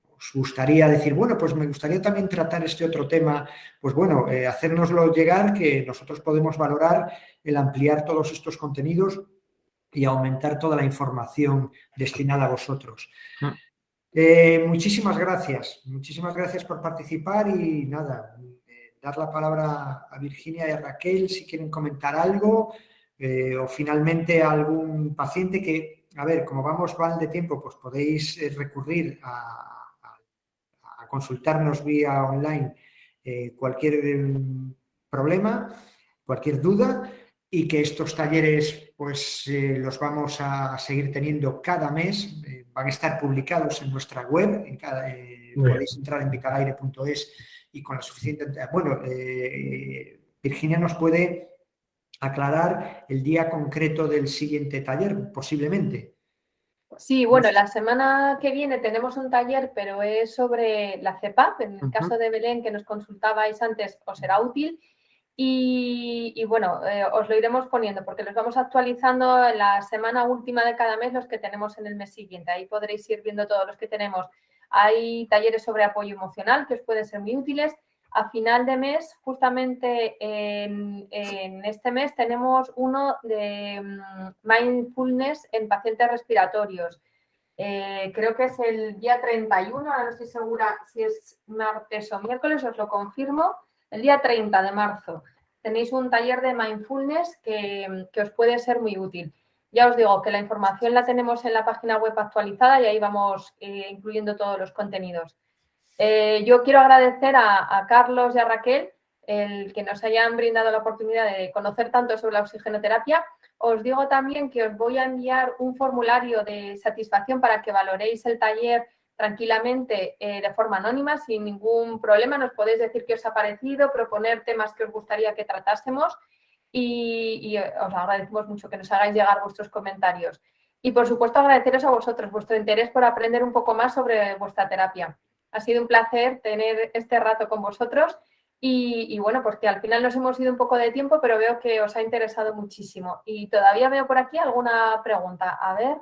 os gustaría decir, bueno, pues me gustaría también tratar este otro tema, pues bueno, hacérnoslo llegar, que nosotros podemos valorar el ampliar todos estos contenidos y aumentar toda la información destinada a vosotros. Muchísimas gracias por participar y nada, dar la palabra a Virginia y a Raquel si quieren comentar algo o finalmente a algún paciente que, a ver, como vamos mal de tiempo, pues podéis recurrir a consultarnos vía online cualquier problema, cualquier duda, y que estos talleres pues los vamos a seguir teniendo cada mes, van a estar publicados en nuestra web, podéis entrar en vitalaire.es y con la suficiente... Bueno, Virginia nos puede aclarar el día concreto del siguiente taller, posiblemente. Sí, bueno, la semana que viene tenemos un taller, pero es sobre la CPAP. En el caso de Belén, que nos consultabais antes, os será útil. Y bueno, os lo iremos poniendo porque los vamos actualizando en la semana última de cada mes, los que tenemos en el mes siguiente. Ahí podréis ir viendo todos los que tenemos. Hay talleres sobre apoyo emocional que os pueden ser muy útiles. A final de mes, justamente en este mes, tenemos uno de mindfulness en pacientes respiratorios. Creo que es el día 31, ahora no estoy segura si es martes o miércoles, os lo confirmo. El día 30 de marzo tenéis un taller de mindfulness que os puede ser muy útil. Ya os digo que la información la tenemos en la página web actualizada y ahí vamos incluyendo todos los contenidos. Yo quiero agradecer a Carlos y a Raquel el que nos hayan brindado la oportunidad de conocer tanto sobre la oxigenoterapia. Os digo también que os voy a enviar un formulario de satisfacción para que valoréis el taller tranquilamente de forma anónima, sin ningún problema. Nos podéis decir qué os ha parecido, proponer temas que os gustaría que tratásemos y os agradecemos mucho que nos hagáis llegar vuestros comentarios. Y, por supuesto, agradeceros a vosotros vuestro interés por aprender un poco más sobre vuestra terapia. Ha sido un placer tener este rato con vosotros y bueno, pues que al final nos hemos ido un poco de tiempo, pero veo que os ha interesado muchísimo. Y todavía veo por aquí alguna pregunta. A ver...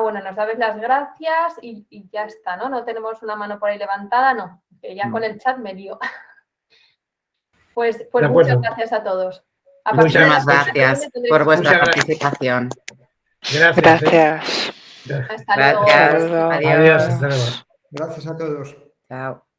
bueno, nos dais las gracias y ya está, ¿no? No tenemos una mano por ahí levantada, no, que ya con el chat me lío. Pues muchas gracias a todos. Muchísimas gracias por vuestra participación. Gracias. Hasta luego. Adiós. Adiós. Hasta luego. Gracias a todos. Chao.